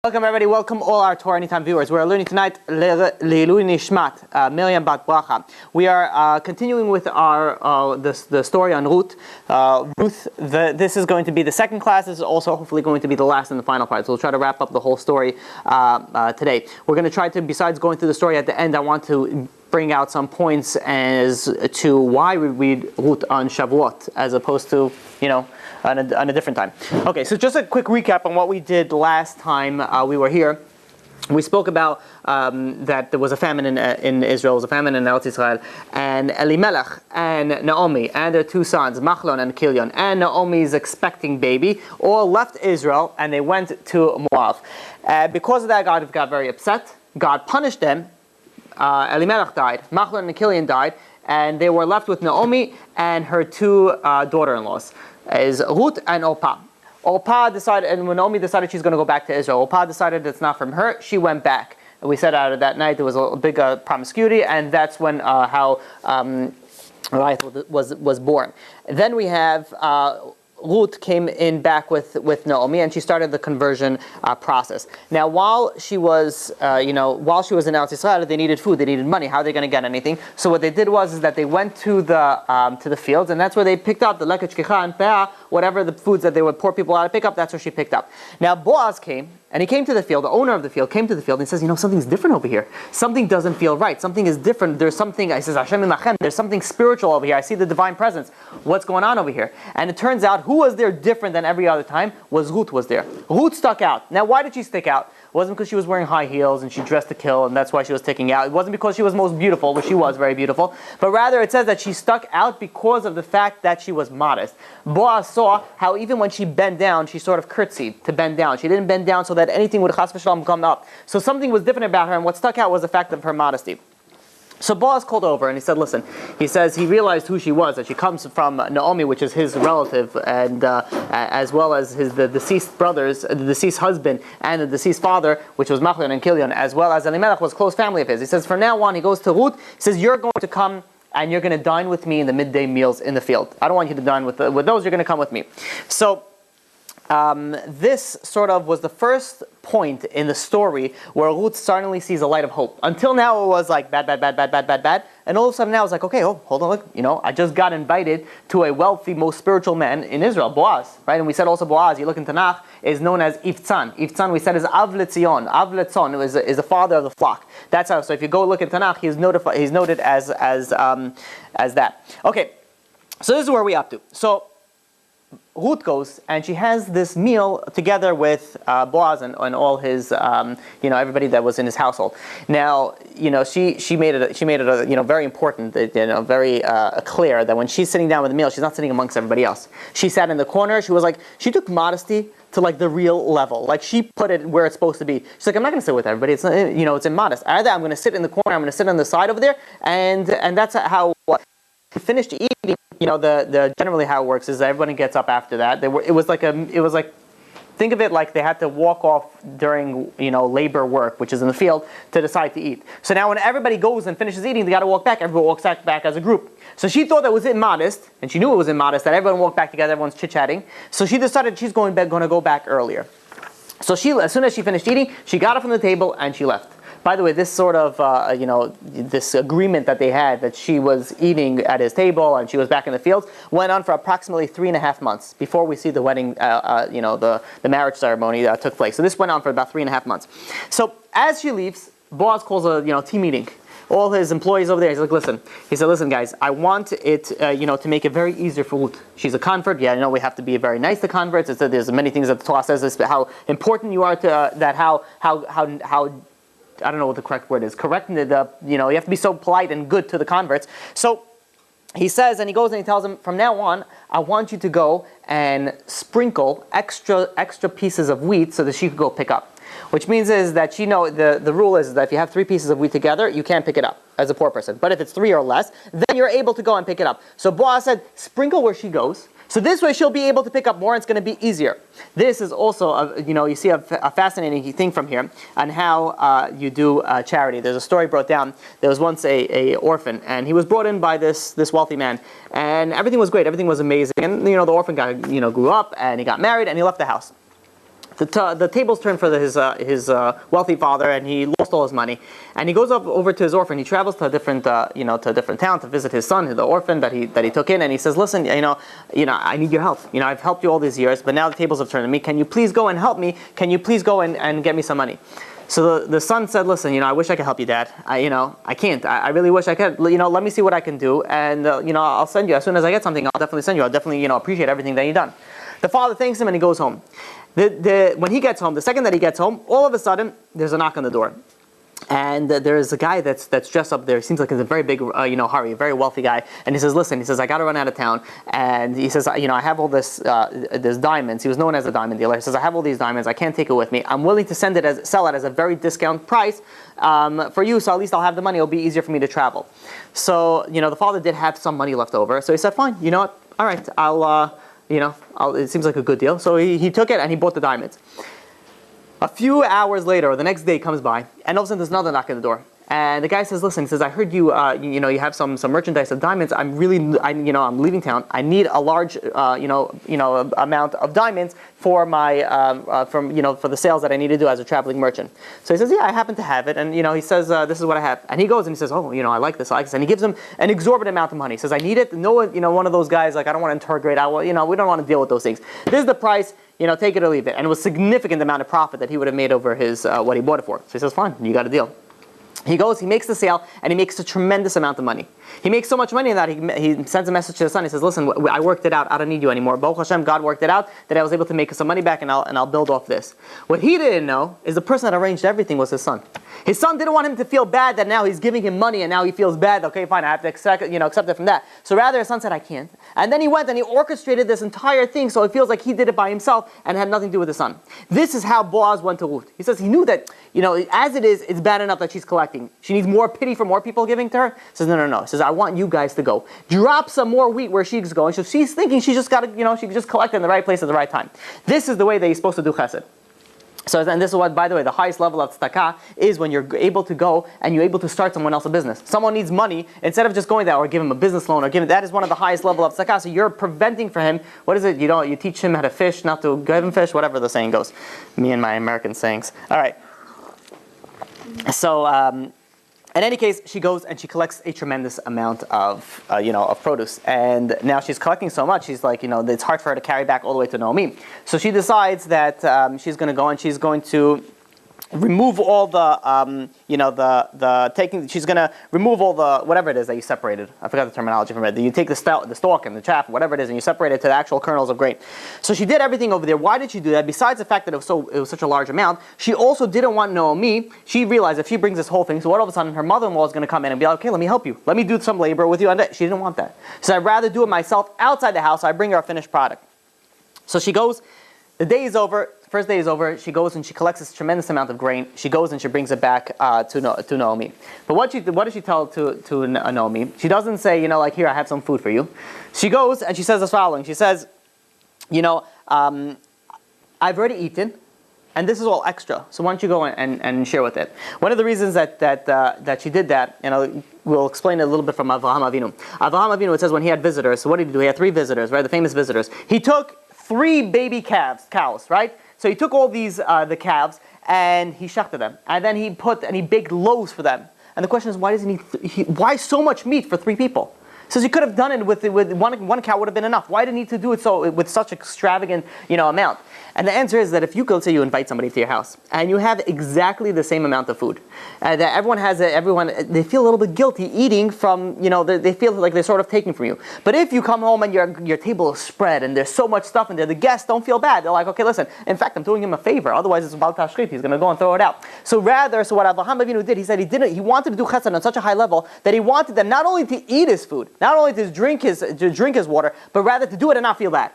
Welcome everybody, welcome all our Torah Anytime viewers. We're learning tonight Leilui Nishmat, Miriam Bat Bracha. We are continuing with our the story on Ruth. Ruth, this is going to be the second class. This is also hopefully going to be the last and the final part. So we'll try to wrap up the whole story today. We're going to try to, besides going through the story at the end, I want to bring out some points as to why we read Ruth on Shavuot as opposed to, on a different time. Okay, so just a quick recap on what we did last time we were here. We spoke about that there was a famine in Israel, there was a famine in Eretz Israel, and Elimelech and Naomi and their two sons, Machlon and Kilion, and Naomi's expecting baby, all left Israel and they went to Moab. Because of that, God got very upset. God punished them. Elimelech died, Machlon and Kilion died, and they were left with Naomi and her two daughter-in-laws, is Ruth and Orpah. Orpah decided, and when Naomi decided she's going to go back to Israel, Orpah decided it's not from her. She went back. And we said out of that night there was a big promiscuity, and that's when how Ruth was born. Then we have Ruth came in back with Naomi, and she started the conversion process. Now, while she was, in Eretz Israel, they needed food, they needed money. How are they going to get anything? So what they did was that they went to the fields, and that's where they picked up the lekach kicha and peah, whatever the foods that they would poor people out to pick up. That's where she picked up. Now Boaz came. And he came to the field, the owner of the field came to the field and he says, something's different over here. Something doesn't feel right. Something is different. There's something, I says, Hashem ilachem, there's something spiritual over here. I see the divine presence. What's going on over here? And it turns out, who was there different than every other time? Ruth was there. Ruth stuck out. Now, why did she stick out? It wasn't because she was wearing high heels and she dressed to kill and that's why she was sticking out. It wasn't because she was most beautiful, which she was very beautiful. But rather it says that she stuck out because of the fact that she was modest. Boaz saw how even when she bent down, she sort of curtsied to bend down. She didn't bend down so that anything would chas v'shalom come up. So something was different about her, and what stuck out was the fact of her modesty. So Boaz called over and he said, listen, he says he realized who she was, that she comes from Naomi, which is his relative, and as well as the deceased brothers, the deceased husband, and the deceased father, which was Machlon and Kilion, as well as Elimelech was close family of his. He says, from now on, he goes to Ruth, he says, you're going to come and you're going to dine with me in the midday meals in the field. I don't want you to dine with those, you're going to come with me. So this sort of was the first point in the story where Ruth suddenly sees a light of hope. Until now it was like bad. And all of a sudden now it's like, okay, hold on, look, I just got invited to a wealthy, most spiritual man in Israel, Boaz, right? And we said also Boaz, you look in Tanakh, is known as Iftzan. Iftzan we said is Av Letzion. Av Letzon is the father of the flock. That's how, so if you go look in Tanakh, he's noted as that. Okay, so this is where we're up to. So Ruth goes and she has this meal together with Boaz and all his, everybody that was in his household. Now, she made it very important, very clear that when she's sitting down with the meal, she's not sitting amongst everybody else. She sat in the corner. She took modesty to the real level. Like she put it where it's supposed to be. She's like, I'm not going to sit with everybody. It's it's immodest. Either I'm going to sit in the corner, I'm going to sit on the side over there, and that's how. Finished eating, the generally how it works is that everybody gets up after that. It was like think of it like they had to walk off during labor work, which is in the field, to decide to eat. So now when everybody goes and finishes eating, they got to walk back. Everyone walks back as a group. So she thought that was immodest, and she knew it was immodest that everyone walked back together, everyone's chit-chatting. to she's decided she's going to go back earlier. So as soon as she finished eating, she got up from the table and she left. By the way, this sort of, this agreement that they had that she was eating at his table and she was back in the fields went on for approximately 3.5 months before we see the wedding, the marriage ceremony took place. So this went on for about 3.5 months. So as she leaves, Boaz calls a team meeting. All his employees over there, he's like, listen. He said, listen, guys, I want it, to make it very easier for Ruth. She's a convert. Yeah, we have to be very nice to converts. There's many things that the Torah says, how important you are to that, how I don't know what the correct word is. Correcting you have to be so polite and good to the converts. So he says, and he goes and he tells them, from now on, I want you to go and sprinkle extra pieces of wheat so that she could go pick up. Which means is that the rule is that if you have 3 pieces of wheat together, you can't pick it up as a poor person. But if it's 3 or less, then you're able to go and pick it up. So Boaz said, sprinkle where she goes. So this way she'll be able to pick up more and it's going to be easier. This is also, you see a fascinating thing from here on how you do charity. There's a story brought down. There was once a orphan and he was brought in by this wealthy man and everything was great. Everything was amazing. And the orphan guy grew up and he got married and he left the house. the tables turned for his wealthy father, and he lost all his money. And he goes over to his orphan. He travels to a different to a different town to visit his son, the orphan that he took in. And he says, "Listen, I need your help. I've helped you all these years, but now the tables have turned on me. Can you please go and help me? Can you please go and get me some money?" So the son said, "Listen, I wish I could help you, Dad. I can't. I really wish I could. Let me see what I can do, and I'll send you as soon as I get something. I'll definitely send you. I'll definitely appreciate everything that you've done." The father thanks him and he goes home. When he gets home, the second that he gets home, all of a sudden there's a knock on the door, and there's a guy that's dressed up there. He seems like he's a very big hurry, a very wealthy guy. And he says, "Listen," he says, "I got to run out of town." And he says, "I have all this diamonds." He was known as a diamond dealer. He says, "I have all these diamonds. I can't take it with me. I'm willing to sell it as a very discount price for you. So at least I'll have the money. It'll be easier for me to travel." So the father did have some money left over. So he said, "Fine. You know what? All right. It seems like a good deal." So he took it and he bought the diamonds. A few hours later, or the next day comes by, and all of a sudden there's another knock at the door. And the guy says, "Listen," he says, "I heard you have some merchandise of diamonds. I'm leaving town. I need a large amount of diamonds for my for the sales that I need to do as a traveling merchant." So he says, "Yeah, I happen to have it." And he says, "This is what I have." And he goes and he says, "Oh, I like this. I like this." And he gives him an exorbitant amount of money. He says, "I need it. No, one of those guys like I don't want to interrogate. We don't want to deal with those things. This is the price. Take it or leave it." And it was a significant amount of profit that he would have made over his what he bought it for. So he says, "Fine, you got a deal." He goes, he makes the sale, and he makes a tremendous amount of money. He makes so much money that he sends a message to his son. He says, "Listen, I worked it out. I don't need you anymore. Baruch Hashem, God worked it out that I was able to make some money back, and I'll build off this." What he didn't know is the person that arranged everything was his son. His son didn't want him to feel bad that now he's giving him money, and now he feels bad. Okay, fine, I have to accept it from that. So rather, his son said, "I can't." And then he went and he orchestrated this entire thing, so it feels like he did it by himself and had nothing to do with his son. This is how Boaz went to Ruth. He says he knew that as it is, it's bad enough that she's collecting. She needs more pity for more people giving to her. He says, no. He says, "I want you guys to go. Drop some more wheat where she's going." So she's thinking she's just got to, she can just collect in the right place at the right time. This is the way that you're supposed to do chesed. So, and this is what, by the way, the highest level of tzedakah is when you're able to go and you're able to start someone else's business. Someone needs money, instead of just going there or give him a business loan or that is one of the highest level of tzedakah. So you're preventing for him, what is it? You teach him how to fish, not to give him fish, whatever the saying goes. Me and my American sayings. All right. So, in any case, she goes and she collects a tremendous amount of produce, and now she's collecting so much. She's like, it's hard for her to carry back all the way to Naomi. So she decides that she's going to go and she's going to remove all the she's going to remove all the whatever it is that you separated. I forgot the terminology from it. You take the stalk and the chaff, whatever it is, and you separate it to the actual kernels of grain. So she did everything over there. Why did she do that? Besides the fact that it was such a large amount, she also didn't want Naomi. She realized if she brings this whole thing, so all of a sudden her mother-in-law is going to come in and be like, "Okay, let me help you. Let me do some labor with you." And she didn't want that. So I'd rather do it myself outside the house. So I bring her a finished product. So she goes. The day is over. First day is over. She goes and she collects this tremendous amount of grain. She goes and she brings it back to Naomi. But what does she tell to Naomi? She doesn't say, "Here, I have some food for you." She goes and she says the following. She says, "I've already eaten, and this is all extra. So why don't you go and share with it?" One of the reasons that she did that, we'll explain it a little bit from Avraham Avinu. Avraham Avinu, it says when he had visitors. So what did he do? He had 3 visitors, right? The famous visitors. He took 3 baby cows, right? So he took all these the calves and he shechted them, and then he baked loaves for them. And the question is, why so much meat for 3 people? Says he could have done it with one cow would have been enough. Why did he need to do it so with such extravagant amount? And the answer is that if you go, say you invite somebody to your house and you have exactly the same amount of food, that everyone they feel a little bit guilty eating from they feel like they're sort of taking from you. But if you come home and your table is spread and there's so much stuff in there, the guests don't feel bad. They're like, "Okay, listen. In fact, I'm doing him a favor. Otherwise, it's about tashchit. He's going to go and throw it out." So what Avraham Avinu did, he said he wanted to do chesed on such a high level that he wanted them not only to eat his food, not only to drink his water, but rather to do it and not feel bad.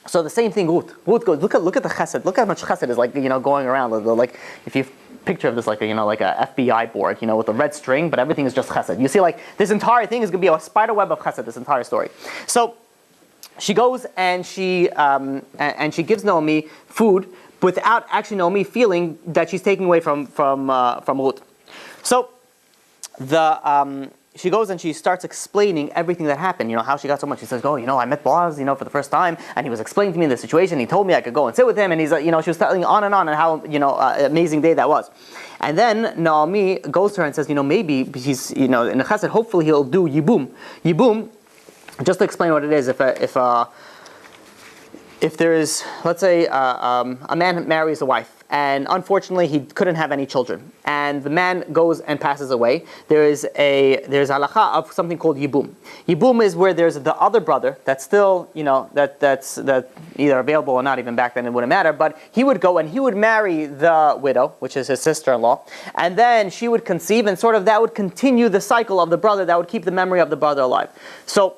So the same thing, Ruth goes, look at the chesed. Look how much chesed is going around. Like if you picture of this like a FBI board, with a red string, but everything is just chesed. You see, this entire thing is going to be a spider web of chesed. This entire story. So she goes and she gives Naomi food without actually Naomi feeling that she's taking away from Ruth. So she goes and she starts explaining everything that happened, how she got so much. She says, oh, I met Boaz, for the first time, and he was explaining to me the situation. He told me I could go and sit with him, and he's, she was telling on and how, amazing day that was. And then Naomi goes to her and says, maybe he's, in the chesed, hopefully he'll do yibum. Yibum, just to explain what it is, if there is, let's say, a man marries a wife, and unfortunately he couldn't have any children, and the man goes and passes away, there's halacha of something called yibum. Yibum is where there's the other brother that's still, that's either available or not. Even back then it wouldn't matter, but he would go and he would marry the widow, which is his sister-in-law, and then she would conceive, and sort of that would continue the cycle of the brother, that would keep the memory of the brother alive. So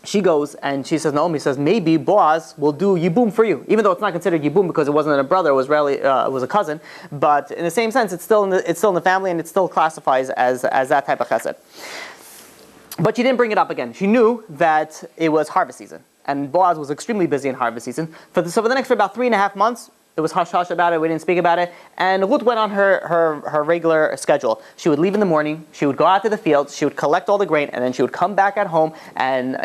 she goes and she says, Naomi says, maybe Boaz will do yibum for you, even though it's not considered yibum because it wasn't a brother, it was really it was a cousin. But in the same sense, it's still in the family, and it still classifies as that type of chesed. But she didn't bring it up again. She knew that it was harvest season, and Boaz was extremely busy in harvest season. For about 3.5 months. It was hush-hush about it, we didn't speak about it, and Ruth went on her regular schedule. She would leave in the morning, she would go out to the fields, she would collect all the grain, and then she would come back at home and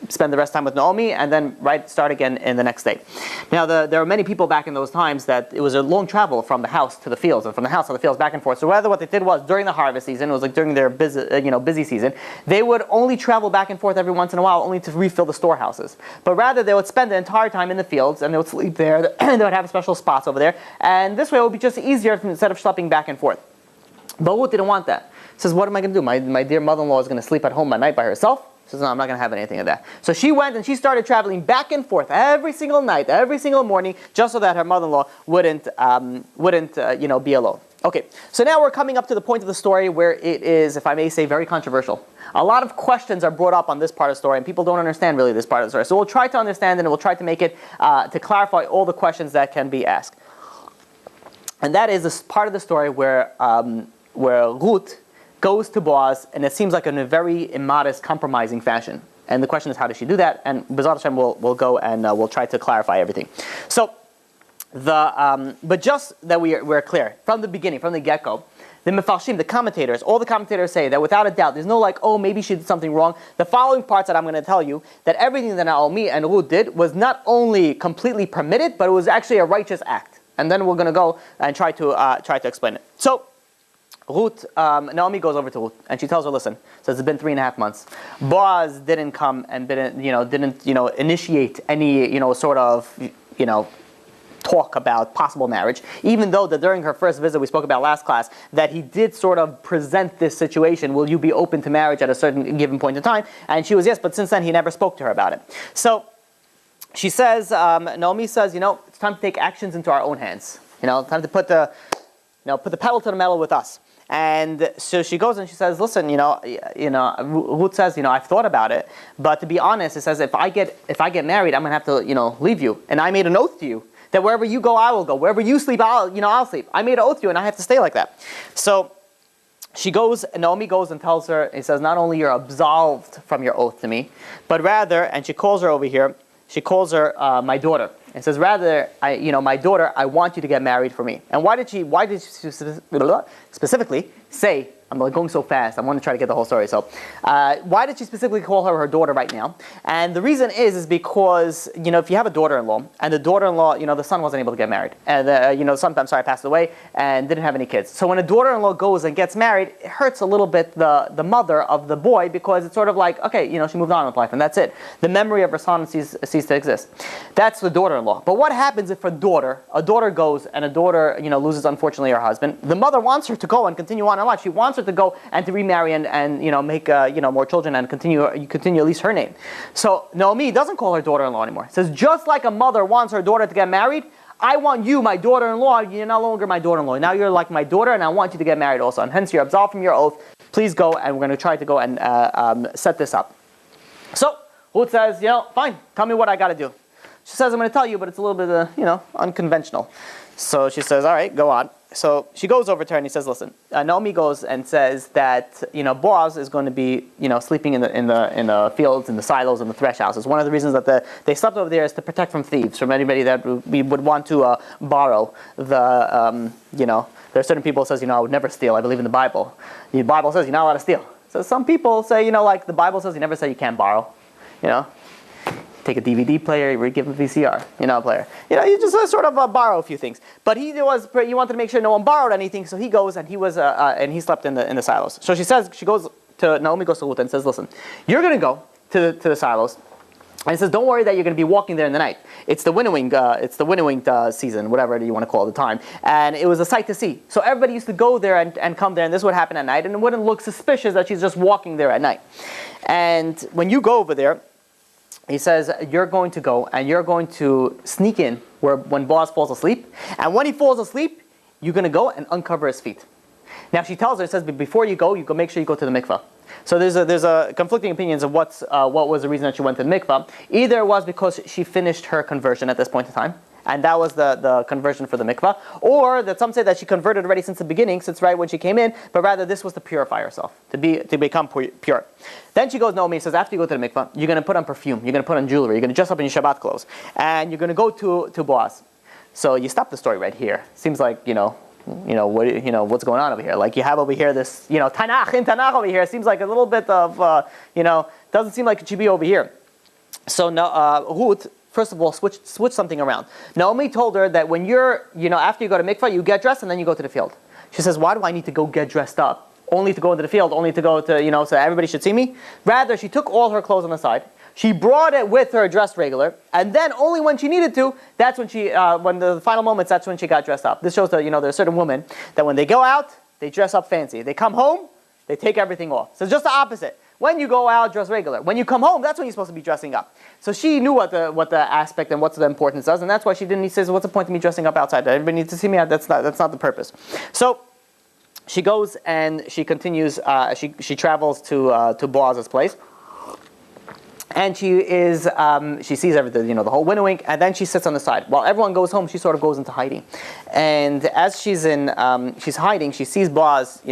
spend the rest of the time with Naomi, and then start again in the next day. Now there were many people back in those times that it was a long travel from the house to the fields, and from the house to the fields back and forth. So rather what they did was, during the harvest season, it was like during their busy season, they would only travel back and forth every once in a while, only to refill the storehouses. But rather they would spend the entire time in the fields, and they would sleep there. They would have special spots over there, and this way it would be just easier instead of schlepping back and forth. But Ruth didn't want that. She says, what am I going to do? My dear mother-in-law is going to sleep at home at night by herself? She says, no, I'm not going to have anything of that. So she went and she started traveling back and forth every single night, every single morning, just so that her mother-in-law wouldn't be alone. Okay, so now we're coming up to the point of the story where it is, if I may say, very controversial. A lot of questions are brought up on this part of the story, and people don't understand really this part of the story. So we'll try to understand, and we'll try to make it, to clarify all the questions that can be asked. And that is this part of the story where Ruth goes to Boaz, and it seems like in a very immodest, compromising fashion. And the question is, how does she do that? And B'ezrat Hashem, we'll go and we'll try to clarify everything. So, but just that we're clear, from the beginning, from the get-go, the Mefarshim, the commentators, all the commentators say that without a doubt, there's no maybe she did something wrong. The following parts that I'm going to tell you, that everything that Naomi and Ruth did was not only completely permitted, but it was actually a righteous act. And then we're going to go and try to explain it. So, Naomi goes over to Ruth and she tells her, listen, says it's been 3.5 months. Boaz didn't come and didn't initiate any sort of talk about possible marriage, even though that during her first visit, we spoke about last class, that he did sort of present this situation, will you be open to marriage at a certain given point in time? And she was yes, but since then he never spoke to her about it. So she says, Naomi says, it's time to take actions into our own hands. Time to put the pedal to the metal with us. And so she goes and she says, listen, Ruth says, I've thought about it, but to be honest, it says if I get married, I'm gonna have to, leave you. And I made an oath to you that wherever you go, I will go. Wherever you sleep, I'll sleep. I made an oath to you, and I have to stay like that. So Naomi goes and tells her, he says, not only you're absolved from your oath to me, but rather, and she calls her over here, she calls her my daughter. And says, rather, my daughter, I want you to get married for me. And why did she specifically say, I'm going so fast, I want to try to get the whole story. So, why did she specifically call her daughter right now? And the reason is because, if you have a daughter-in-law, and the daughter-in-law, the son wasn't able to get married, and sometimes passed away, and didn't have any kids. So when a daughter-in-law goes and gets married, it hurts a little bit the mother of the boy, because it's sort of like, okay, she moved on with life, and that's it. The memory of her son ceased to exist. That's the daughter-in-law. But what happens if a daughter goes, and a daughter, loses, unfortunately, her husband? The mother wants her to go and continue on in life. She wants her to go and to remarry and make more children and continue at least her name. So Naomi doesn't call her daughter-in-law anymore. It says, just like a mother wants her daughter to get married, I want you, my daughter-in-law. You're no longer my daughter-in-law. Now you're like my daughter, and I want you to get married also. And hence you're absolved from your oath. Please go, and we're going to try to go and set this up. So Ruth says, fine. Tell me what I got to do. She says, I'm going to tell you, but it's a little bit unconventional. So she says, all right, go on. so she goes over to her and he says, listen, Naomi goes and says that, Boaz is going to be, sleeping in the fields, in the silos, in the thresh houses. One of the reasons that they slept over there is to protect from thieves, from anybody that we would want to borrow the, there are certain people who says, I would never steal. I believe in the Bible. The Bible says you're not allowed to steal. So some people say, like the Bible says, you never say you can't borrow. Take a DVD player, you give him a VCR, player. You just sort of borrow a few things. But he wanted to make sure no one borrowed anything, so he goes and he slept in the silos. So Naomi goes to Ruth and says, listen, you're going to go to the silos. And he says, don't worry that you're going to be walking there in the night. It's the winnowing season, whatever you want to call it, the time. And it was a sight to see. So everybody used to go there and come there, and this would happen at night, and it wouldn't look suspicious that she's just walking there at night. And when you go over there, he says, you're going to go and you're going to sneak in when Boaz falls asleep. And when he falls asleep, you're going to go and uncover his feet. Now she tells her, it says, but before you go make sure you go to the mikvah. So there's a conflicting opinions of what was the reason that she went to the mikvah. Either it was because she finished her conversion at this point in time, and that was the conversion for the mikvah, or that some say that she converted already since the beginning, since right when she came in, but rather this was to purify herself, to become pure. Then she goes, Naomi says, after you go to the mikvah, you're going to put on perfume, you're going to put on jewelry, you're going to dress up in your Shabbat clothes, and you're going to go to Boaz. So you stop the story right here. Seems like, what's going on over here? Like you have over here this, Tanakh over here. Seems like a little bit of, doesn't seem like it should be over here. So now, Ruth, first of all, switch something around. Naomi told her that when you're, after you go to mikvah, you get dressed and then you go to the field. She says, why do I need to go get dressed up? Only to go into the field, only to go to, so everybody should see me? Rather, she took all her clothes on the side. She brought it with her dressed regular, and then only when she needed to, that's when when the final moments, that's when she got dressed up. This shows that, there's certain women that when they go out, they dress up fancy. They come home, they take everything off. So it's just the opposite. When you go out, dress regular. When you come home, that's when you're supposed to be dressing up. So she knew what the aspect and what the importance is, and that's why she didn't. He says, what's the point of me dressing up outside? Everybody needs to see me. That's not the purpose. So she goes and she continues. She travels to Boaz's place. And she sees everything, the whole winnowing, and then she sits on the side. While everyone goes home, she sort of goes into hiding. And as she's hiding, she sees Boaz, he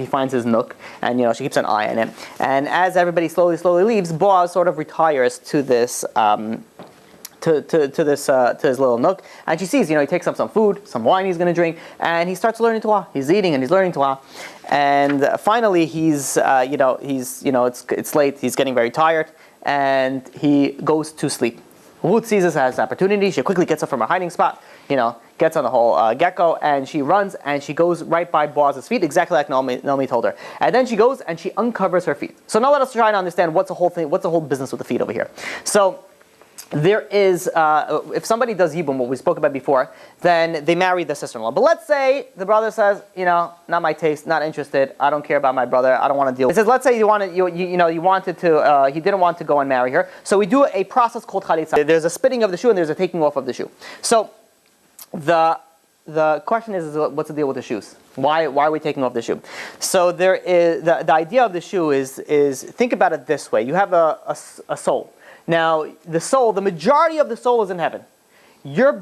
finds his nook, and she keeps an eye on him. And as everybody slowly leaves, Boaz sort of retires to this, to his little nook, and she sees, he takes up some food, some wine he's going to drink, and he starts learning Torah. He's eating and he's learning Torah. And finally, it's late. He's getting very tired, and he goes to sleep. Ruth sees this as an opportunity. She quickly gets up from her hiding spot, gets on the whole gecko, and she runs and she goes right by Boaz's feet, exactly like Naomi told her. And then she goes and she uncovers her feet. So now let us try to understand what's the whole business with the feet over here. So there is, if somebody does Yibum, what we spoke about before, then they marry the sister-in-law. But let's say the brother says, not my taste, not interested, I don't care about my brother, I don't want to deal with it. It says, let's say he didn't want to go and marry her. So we do a process called chalitza. There's a spitting of the shoe and there's a taking off of the shoe. So the question is what's the deal with the shoes? Why are we taking off the shoe? So there is, the idea of the shoe is think about it this way. You have a soul. Now, the majority of the soul is in heaven. The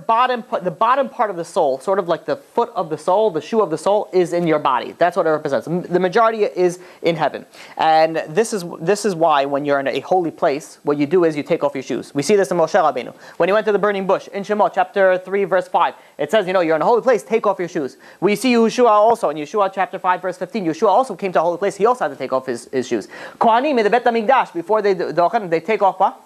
bottom part of the soul, sort of like the foot of the soul, the shoe of the soul, is in your body. That's what it represents. The majority is in heaven. And this is why when you're in a holy place, what you do is you take off your shoes. We see this in Moshe Rabbeinu. When he went to the burning bush, in Shemot, chapter 3, verse 5, it says, you're in a holy place, take off your shoes. We see Yeshua also, in Yeshua chapter 5, verse 15, Yeshua also came to a holy place, he also had to take off his shoes. Kohanim in the Bet HaMikdash, before they take off what?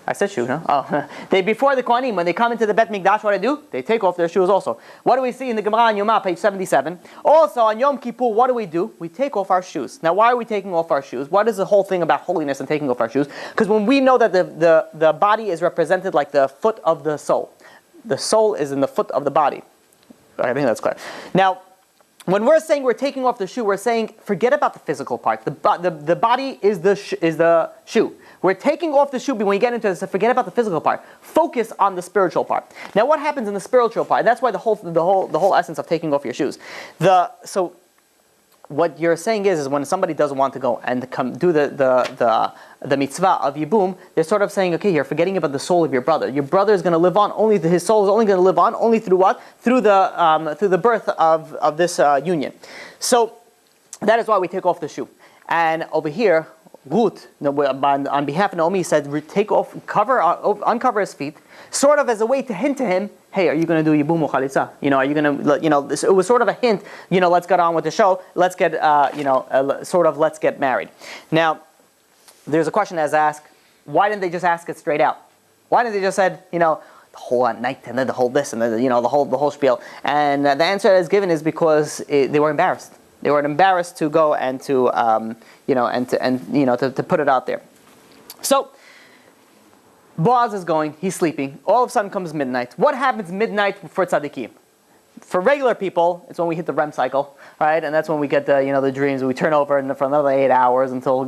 I said shoe, no? Oh. Before the Kohanim, when they come into the Bet Mikdash, what do? They take off their shoes also. What do we see in the Gemara on Yomah, page 77? Also, on Yom Kippur, what do? We take off our shoes. Now, why are we taking off our shoes? What is the whole thing about holiness and taking off our shoes? Because when we know that the body is represented like the foot of the soul. The soul is in the foot of the body. I think that's clear. Now, when we're saying we're taking off the shoe, we're saying forget about the physical part. The body is the shoe. We're taking off the shoe, but when you get into this, forget about the physical part. Focus on the spiritual part. Now, what happens in the spiritual part? That's why the whole essence of taking off your shoes. So what you're saying is when somebody doesn't want to go and do the mitzvah of Yibum, they're sort of saying, okay, you're forgetting about the soul of your brother. Your brother is going to live on, his soul is only going to live on only through what? Through the birth of this union. So that is why we take off the shoe. And over here, Ruth, on behalf of Naomi, said, uncover his feet, sort of as a way to hint to him, hey, are you going to do Yibum or Chalitza? Are you going to, it was sort of a hint, let's get on with the show, let's get, let's get married. Now, there's a question that's asked, why didn't they just ask it straight out? Why didn't they just said, the whole night and then the whole this and then, the whole spiel? And the answer that is given is because they were embarrassed. They were embarrassed to go and to put it out there. So Boaz is going, he's sleeping. All of a sudden comes midnight. What happens midnight for tzaddikim? For regular people, it's when we hit the REM cycle, right? And that's when we get the dreams. We turn over for another 8 hours until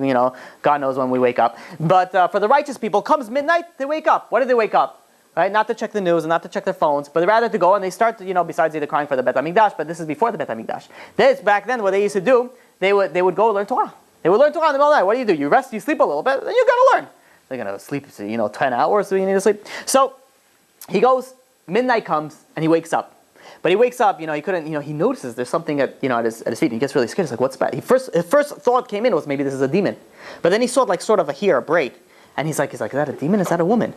God knows when we wake up. But for the righteous people, comes midnight, they wake up. What do they wake up? Right? Not to check the news and not to check their phones, but rather to go and they start, besides either crying for the Bet HaMikdash, but this is before the Bet HaMikdash. This, back then, what they used to do, they would go learn Torah. They would learn Torah in the middle of the night. What do? You rest, you sleep a little bit, then you got to learn. They're going to sleep, 10 hours, so you need to sleep. So he goes, midnight comes, and he wakes up. But he wakes up, he couldn't, he notices there's something at his feet, and he gets really scared. He's like, what's bad? His first thought came in was maybe this is a demon. But then he saw sort of a braid. And he's like, is that a demon? Is that a woman?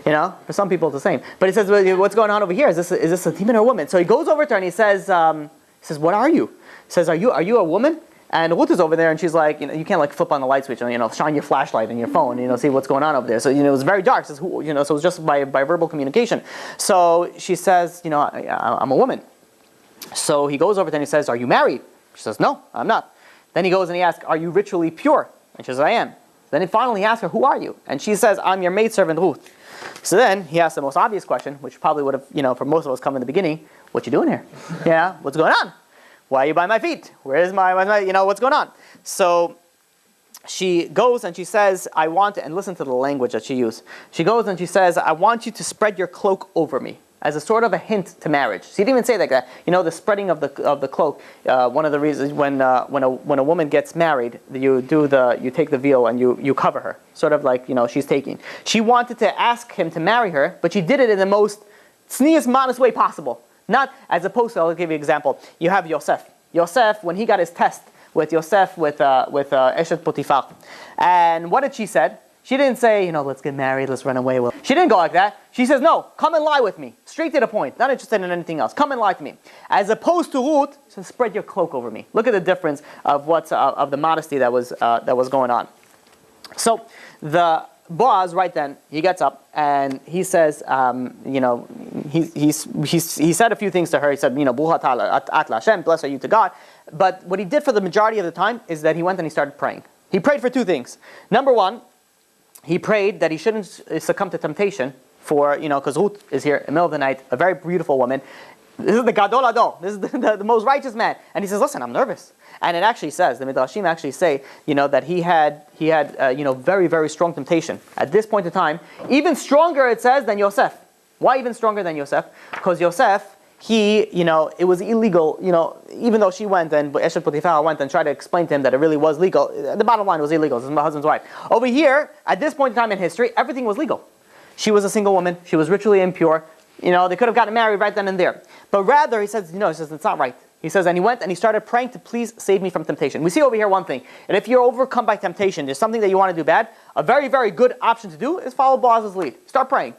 For some people it's the same. But he says, well, what's going on over here? Is this a demon or a woman? So he goes over to her and he says, what are you? He says, are you a woman? And Ruth is over there and she's like, you can't flip on the light switch and shine your flashlight in your phone, see what's going on over there. So it was very dark. Says, so it was just by verbal communication. So she says, I'm a woman. So he goes over there and he says, are you married? She says, no, I'm not. Then he goes and he asks, are you ritually pure? And she says, I am. Then finally he asks her, who are you? And she says, I'm your maidservant Ruth. So then he asks the most obvious question, which probably would have, for most of us come in the beginning, what you doing here? What's going on? Why are you by my feet? Where's my what's going on? So she goes and she says, I want to, and listen to the language that she used. She goes and she says, I want you to spread your cloak over me, as a sort of a hint to marriage. She didn't even say like that. The spreading of the cloak. One of the reasons when a woman gets married, you take the veil and you cover her, sort of like she's taking. She wanted to ask him to marry her, but she did it in the most tznius, modest way possible. Not as opposed to, I'll give you an example. You have Yosef. Yosef, when he got his test with Eshet Potiphar, and what did she said? She didn't say, let's get married, let's run away. Well, she didn't go like that. She says, no, come and lie with me. Straight to the point. Not interested in anything else. Come and lie to me. As opposed to Ruth, she says, spread your cloak over me. Look at the difference of of the modesty that was going on. So the Boaz, right then, he gets up and he says, he said a few things to her. He said, Buhat Atla Hashem, blessed are you to God. But what he did for the majority of the time is that he went and he started praying. He prayed for two things. Number one, he prayed that he shouldn't succumb to temptation because Ruth is here in the middle of the night, a very beautiful woman. This is the Gadol Adol. This is the most righteous man. And he says, listen, I'm nervous. And it actually says, the Midrashim actually say, that he had very, very strong temptation. At this point in time, even stronger, it says, than Yosef. Why even stronger than Yosef? Because Yosef, it was illegal, even though she went and Eshet Potiphar went and tried to explain to him that it really was legal. The bottom line was illegal. This is my husband's wife. Over here, at this point in time in history, everything was legal. She was a single woman. She was ritually impure. They could have gotten married right then and there. But rather, he says, it's not right. He says, and he went and he started praying to please save me from temptation. We see over here one thing. And if you're overcome by temptation, there's something that you want to do bad, a very, very good option to do is follow Boaz's lead. Start praying.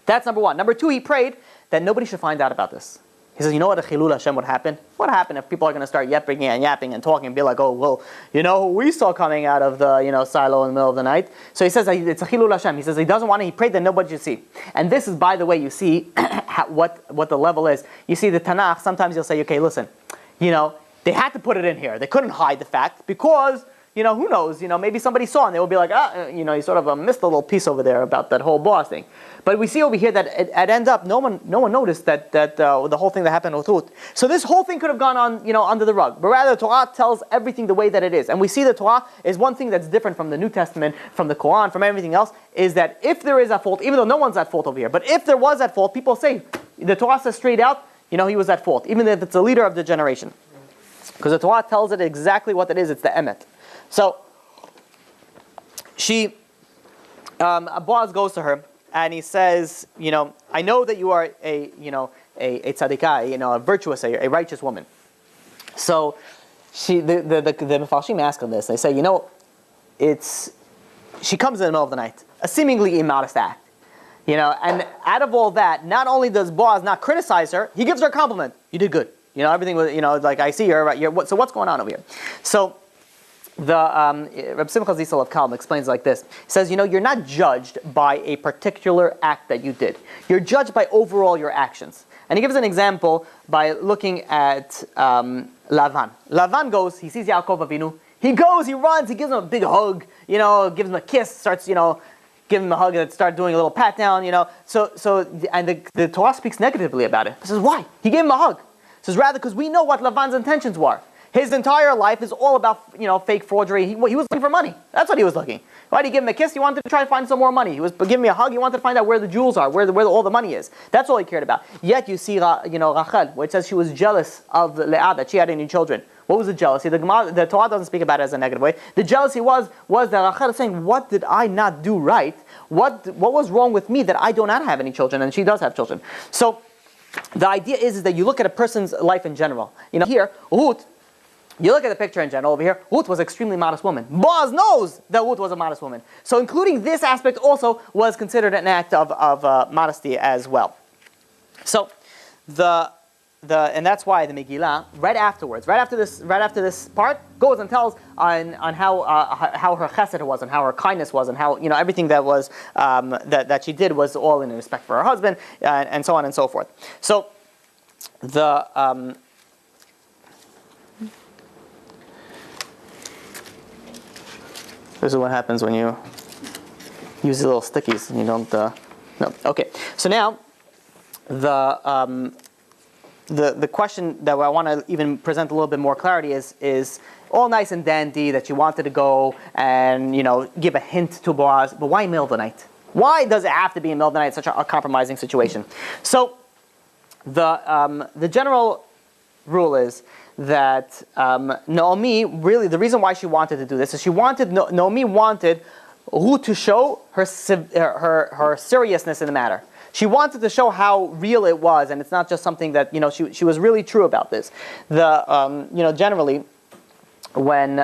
That's number one. Number two, he prayed that nobody should find out about this. He says, what a Chilul Hashem would happen? What happened if people are going to start yapping and talking and be like, oh, well, who we saw coming out of the, silo in the middle of the night? So he says, it's a Chilul Hashem. He says he doesn't want to, he prayed that nobody should see. And this is, by the way, you see what the level is. You see the Tanakh, sometimes you'll say, okay, listen, they had to put it in here. They couldn't hide the fact because, who knows, maybe somebody saw and they will be like, you sort of missed a little piece over there about that whole boss thing. But we see over here that at end up, no one noticed that the whole thing that happened with Ruth. So this whole thing could have gone on, under the rug. But rather, the Torah tells everything the way that it is. And we see the Torah is one thing that's different from the New Testament, from the Quran, from everything else, is that if there is a fault, even though no one's at fault over here, but if there was at fault, people say, the Torah says straight out, he was at fault, even if it's a leader of the generation. Because the Torah tells it exactly what it is. It's the emet. So Boaz goes to her and he says, I know that you are a tzadikah, a virtuous, a righteous woman. So the Mefarshim ask her this. They say, she comes in the middle of the night, a seemingly immodest act. And out of all that, not only does Boaz not criticize her, he gives her a compliment. You did good. Everything was, like I see you're right. So what's going on over here? So the Reb Simcha Zissel of Kalm explains like this. He says, you're not judged by a particular act that you did. You're judged by overall your actions. And he gives an example by looking at Lavan. Lavan goes, he sees Yaakov Avinu. He goes, he runs, he gives him a big hug, gives him a kiss, starts, give him a hug and start doing a little pat down, and the Torah speaks negatively about it. It says, why? He gave him a hug. It says, rather because we know what Lavan's intentions were. His entire life is all about, fake forgery. He was looking for money. That's what he was looking. Why did he give him a kiss? He wanted to try to find some more money. He was giving me a hug. He wanted to find out where the jewels are, where all the money is. That's all he cared about. Yet you see, Rachel, where it says she was jealous of Leah, that she had any children. What was the jealousy? The Torah doesn't speak about it as a negative way. The jealousy was that Rachel is saying, what did I not do right? What was wrong with me that I do not have any children, and she does have children? So the idea is that you look at a person's life in general. Here, Ruth, you look at the picture in general over here, Ruth was an extremely modest woman. Boaz knows that Ruth was a modest woman. So including this aspect also was considered an act of modesty as well. So and that's why the Megillah, right after this part, goes and tells on how her chesed was and how her kindness was and how everything that was that she did was all in respect for her husband and so on and so forth. So this is what happens when you use the little stickies and you don't. No. Okay. So now the question that I want to even present a little bit more clarity is all nice and dandy that you wanted to go and give a hint to Boaz, but why middle of the night? Why does it have to be in the middle of the night? Such a compromising situation. So the general rule is that Naomi, really the reason why she wanted to do this is Naomi wanted Ruth to show her seriousness in the matter. She wanted to show how real it was, and it's not just something that she was really true about this. Generally, when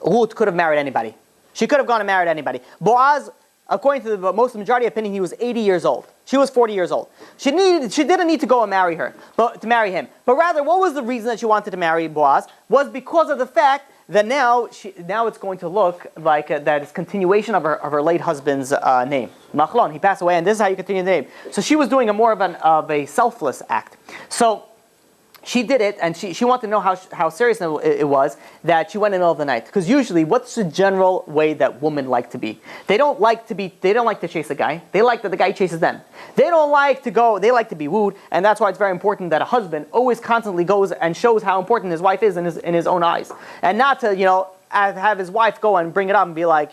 Ruth could have married anybody, she could have gone and married anybody. Boaz, according to the majority opinion, he was 80 years old. She was 40 years old. She didn't need to go and marry him. But rather, what was the reason that she wanted to marry Boaz? Was because of the fact that now it's going to look like that it's continuation of her late husband's name. Machlon, he passed away, and this is how you continue the name. So she was doing more of a selfless act. So she did it, and she wanted to know how serious it was that she went in the middle of the night. Because usually, what's the general way that women like to be? They don't like to chase a guy. They like that the guy chases them. They like to be wooed, and that's why it's very important that a husband always constantly goes and shows how important his wife is in his own eyes. And not to, have his wife go and bring it up and be like,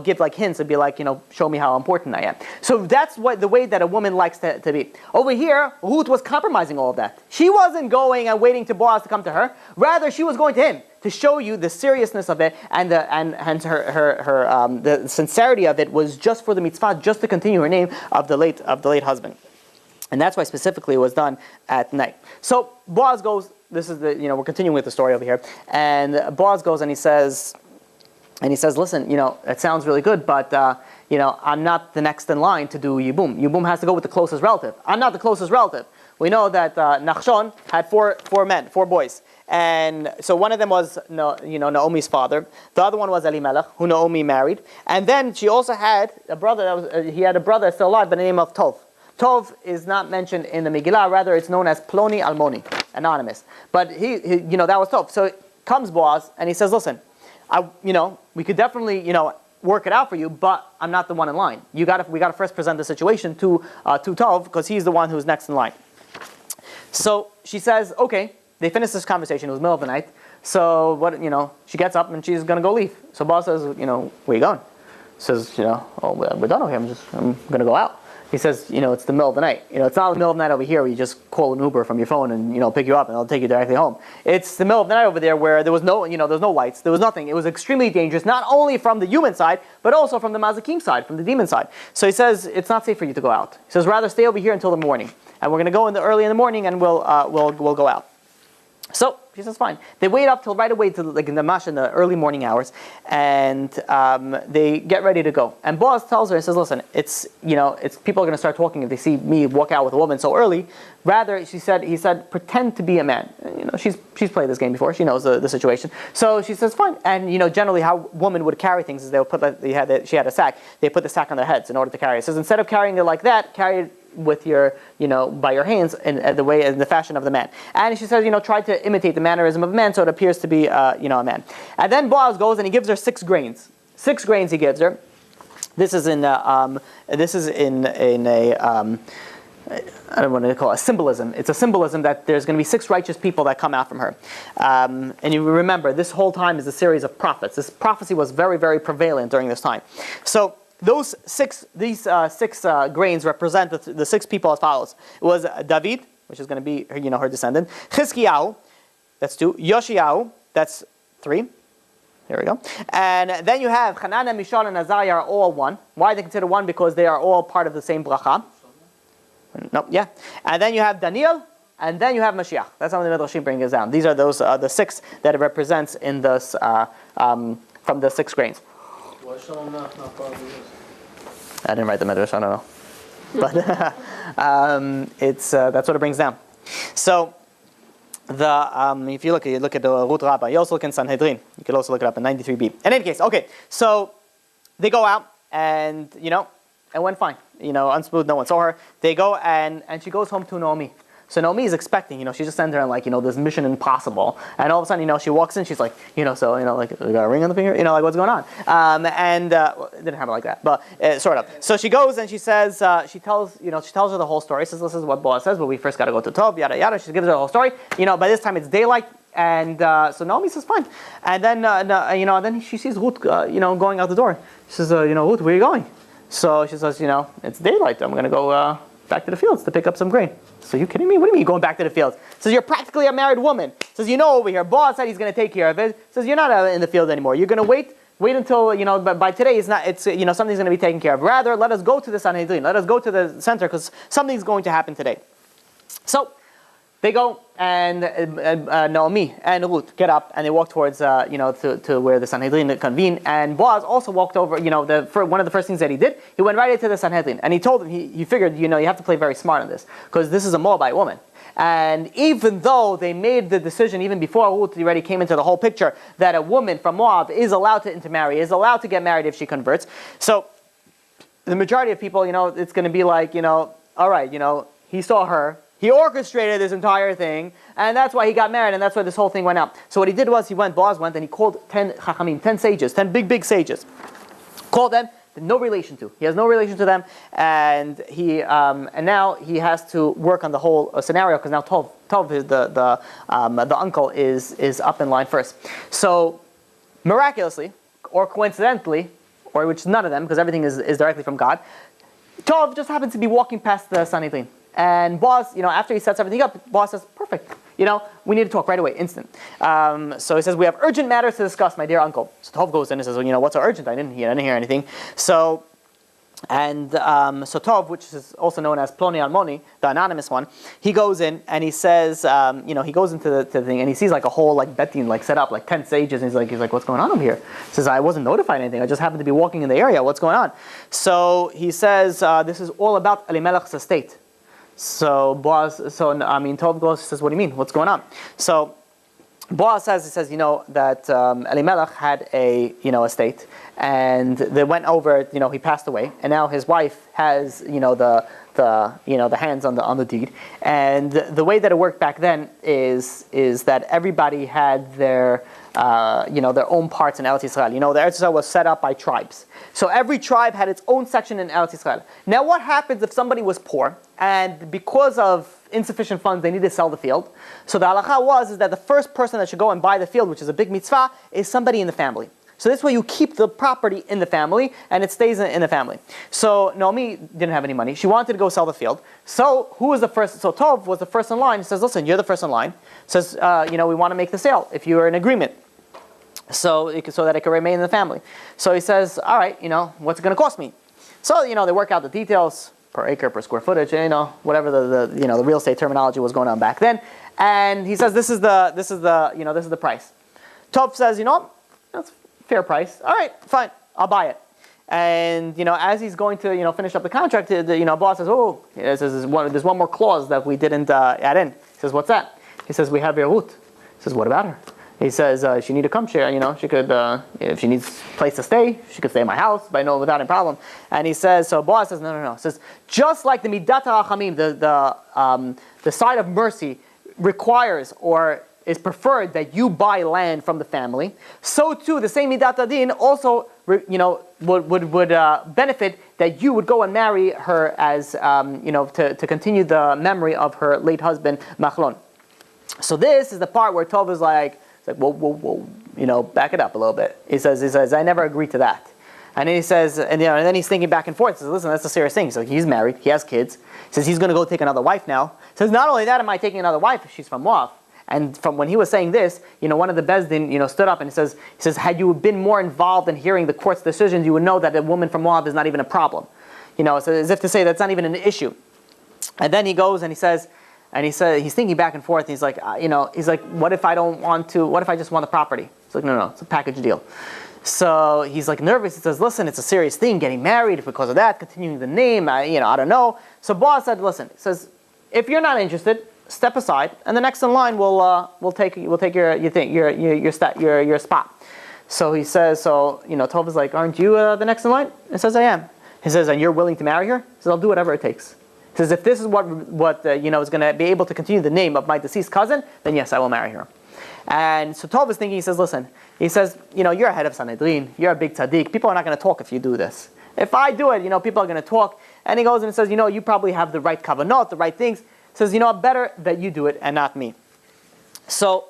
give like hints and be like, show me how important I am. So that's the way that a woman likes to be. Over here, Ruth was compromising all of that. She wasn't going and waiting to Boaz to come to her. Rather, she was going to him to show you the seriousness of it and the sincerity of it was just for the mitzvah, just to continue her name of the late husband. And that's why specifically it was done at night. So Boaz goes. This is we're continuing with the story over here, and Boaz goes and he says, listen, it sounds really good, but, I'm not the next in line to do Yibum. Yibum has to go with the closest relative. I'm not the closest relative. We know that Nachshon had four boys. And so one of them was, Naomi's father. The other one was Elimelech, who Naomi married. And then she also had a brother, he had a brother still alive by the name of Tov. Tov is not mentioned in the Megillah, rather it's known as Ploni Almoni, anonymous. But he that was Tov. So comes Boaz, and he says, listen, we could definitely, work it out for you, but I'm not the one in line. We got to first present the situation to Tov, because he's the one who's next in line. So she says, okay. They finish this conversation. It was middle of the night. So what? She gets up and she's gonna go leave. So Boaz says, where are you going? Says, we're done over here. I'm gonna go out. He says, it's the middle of the night. It's not the middle of the night over here where you just call an Uber from your phone and, pick you up and they'll take you directly home. It's the middle of the night over there where there was no, there's no lights, there was nothing. It was extremely dangerous, not only from the human side, but also from the Mazakim side, from the demon side. So he says, it's not safe for you to go out. He says, rather stay over here until the morning. And we're going to go early in the morning and we'll go out. So she says, fine. They wait up till right away to like in the early morning hours, and they get ready to go. And Boaz tells her, he says, listen, it's people are going to start talking if they see me walk out with a woman so early. Rather, he said, pretend to be a man. She's played this game before. She knows the situation. So she says, fine. And generally how women would carry things is they would put she had a sack. They put the sack on their heads in order to carry it. It says instead of carrying it like that, carry it with your, by your hands in the fashion of the man. And she says, try to imitate the mannerism of a man so it appears to be, a man. And then Boaz goes and he gives her 6 grains. 6 grains he gives her. This is in a, I don't want to call it a symbolism. It's a symbolism that there's going to be 6 righteous people that come out from her. And you remember, this whole time is a series of prophets. This prophecy was very, very prevalent during this time. So, these 6 grains represent the 6 people as follows. It was David, which is going to be her descendant. Chizkiyahu, that's 2. Yoshiyahu, that's 3. There we go. And then you have Hanan, Mishael, and Azariah are all 1. Why are they considered 1? Because they are all part of the same bracha. No, yeah. And then you have Daniel, and then you have Mashiach. That's how the Midrashim bring it down. These are the 6 that it represents in this from the 6 grains. I didn't write the Midrash, I don't know. But that's what it brings down. So, if you look at the Ruth Rabbah, you also look in Sanhedrin. You could also look it up in 93b. In any case, okay, so they go out and, it went fine. Unsmooth, no one saw her. They go and she goes home to Naomi. So Naomi is expecting, she just sent her like, this mission impossible. And all of a sudden, she walks in, she's like, we got a ring on the finger? Like, what's going on? It didn't happen like that, but sort of. So she goes and she says, she tells her the whole story. Says, this is what Boaz says, but we first got to go to Tov, yada, yada. She gives her the whole story. By this time it's daylight. And so Naomi says, fine. And then, then she sees Ruth, going out the door. She says, Ruth, where are you going? So she says, it's daylight. I'm going to go back to the fields to pick up some grain. So you kidding me? What do you mean you're going back to the fields? Says you're practically a married woman. Says over here, Boaz said he's going to take care of it. Says you're not in the field anymore. You're going to wait until by today something's going to be taken care of. Rather, let us go to the Sanhedrin. Let us go to the center because something's going to happen today. So they go and Naomi and Ruth get up and they walk towards to where the Sanhedrin convene. And Boaz also walked over. One of the first things that he did, he went right into the Sanhedrin and he told them he figured you have to play very smart on this because this is a Moabite woman. And even though they made the decision even before Ruth already came into the whole picture that a woman from Moab is allowed to intermarry, is allowed to get married if she converts. So the majority of people, it's going to be like, all right, he saw her. He orchestrated this entire thing, and that's why he got married, and that's why this whole thing went out. So what he did was, Boaz went, and he called 10 chachamim, 10 sages, 10 big sages. Called them, no relation to. He has no relation to them, and and now he has to work on the whole scenario, because now Tov is the uncle, is up in line first. So, miraculously, or coincidentally, or which is none of them, because everything is directly from God, Tov just happens to be walking past the Sanhedrin. And Boaz, after he sets everything up, Boaz says, perfect. We need to talk right away, instant. So he says, we have urgent matters to discuss, my dear uncle. So Tov goes in and says, well, what's so urgent? I didn't hear anything. So Tov, which is also known as Ploni Almoni, the anonymous one, he goes in and he says, he goes into the thing and he sees like a whole betin set up, like 10 sages, and he's like, what's going on over here? He says, I wasn't notified anything. I just happened to be walking in the area. What's going on? So he says, this is all about Elimelech's estate. So Tov goes, says, what do you mean? What's going on? So Boaz says, that Elimelech had a estate, and they went over. He passed away, and now his wife has the hands on the deed. And the way that it worked back then is that everybody had their own parts in Eretz Yisrael. The Eretz Yisrael was set up by tribes. So every tribe had its own section in Eretz Yisrael. Now what happens if somebody was poor, and because of insufficient funds, they need to sell the field? So the halacha is that the first person that should go and buy the field, which is a big mitzvah, is somebody in the family. So this way you keep the property in the family, and it stays in the family. So Naomi didn't have any money. She wanted to go sell the field. So who was the first? So Tov was the first in line. He says, listen, you're the first in line. Says, we want to make the sale if you are in agreement. So that it can remain in the family. So he says, all right, what's it going to cost me? So, they work out the details per acre, per square footage, whatever the real estate terminology was going on back then. And he says, this is the price. Tov says, that's a fair price. All right, fine, I'll buy it. And, as he's going to, finish up the contract, boss says, there's one more clause that we didn't add in. He says, what's that? He says, we have your Ruth. He says, what about her? He says, she need to come share, she could, if she needs a place to stay, she could stay in my house, without any problem. And he says, so Boaz says, no. He says, just like the midat ha'achamim, the side of mercy requires or is preferred that you buy land from the family, so too the same midat hadin also, would benefit that you would go and marry her as, to continue the memory of her late husband, Machlon. So this is the part where Tov is like, whoa, back it up a little bit. He says, I never agreed to that. And then he says, and then he's thinking back and forth. He says, listen, that's a serious thing. So he's married, he has kids. He says he's going to go take another wife now. He says, not only that am I taking another wife, if she's from Moab. And from when he was saying this, one of the Bezdin, stood up and he says, had you been more involved in hearing the court's decisions, you would know that a woman from Moab is not even a problem. So as if to say that's not even an issue. And then he goes and he says, he's thinking back and forth. He's like, what if I don't want to? What if I just want the property? He's like, no, it's a package deal. So he's like nervous. He says, listen, it's a serious thing, getting married because of that, continuing the name. I don't know. So Boaz said, listen. He says, if you're not interested, step aside, and the next in line will take your spot. So he says, Tov is like, aren't you the next in line? He says, I am. He says, and you're willing to marry her? He says, I'll do whatever it takes. He says, if this is what is going to be able to continue the name of my deceased cousin, then yes, I will marry her. And so Tov is thinking, he says, listen, you're a head of Sanhedrin, you're a big tzaddik, people are not going to talk if you do this. If I do it, people are going to talk. And he goes and says, you probably have the right kavanot, the right things. He says, better that you do it and not me. So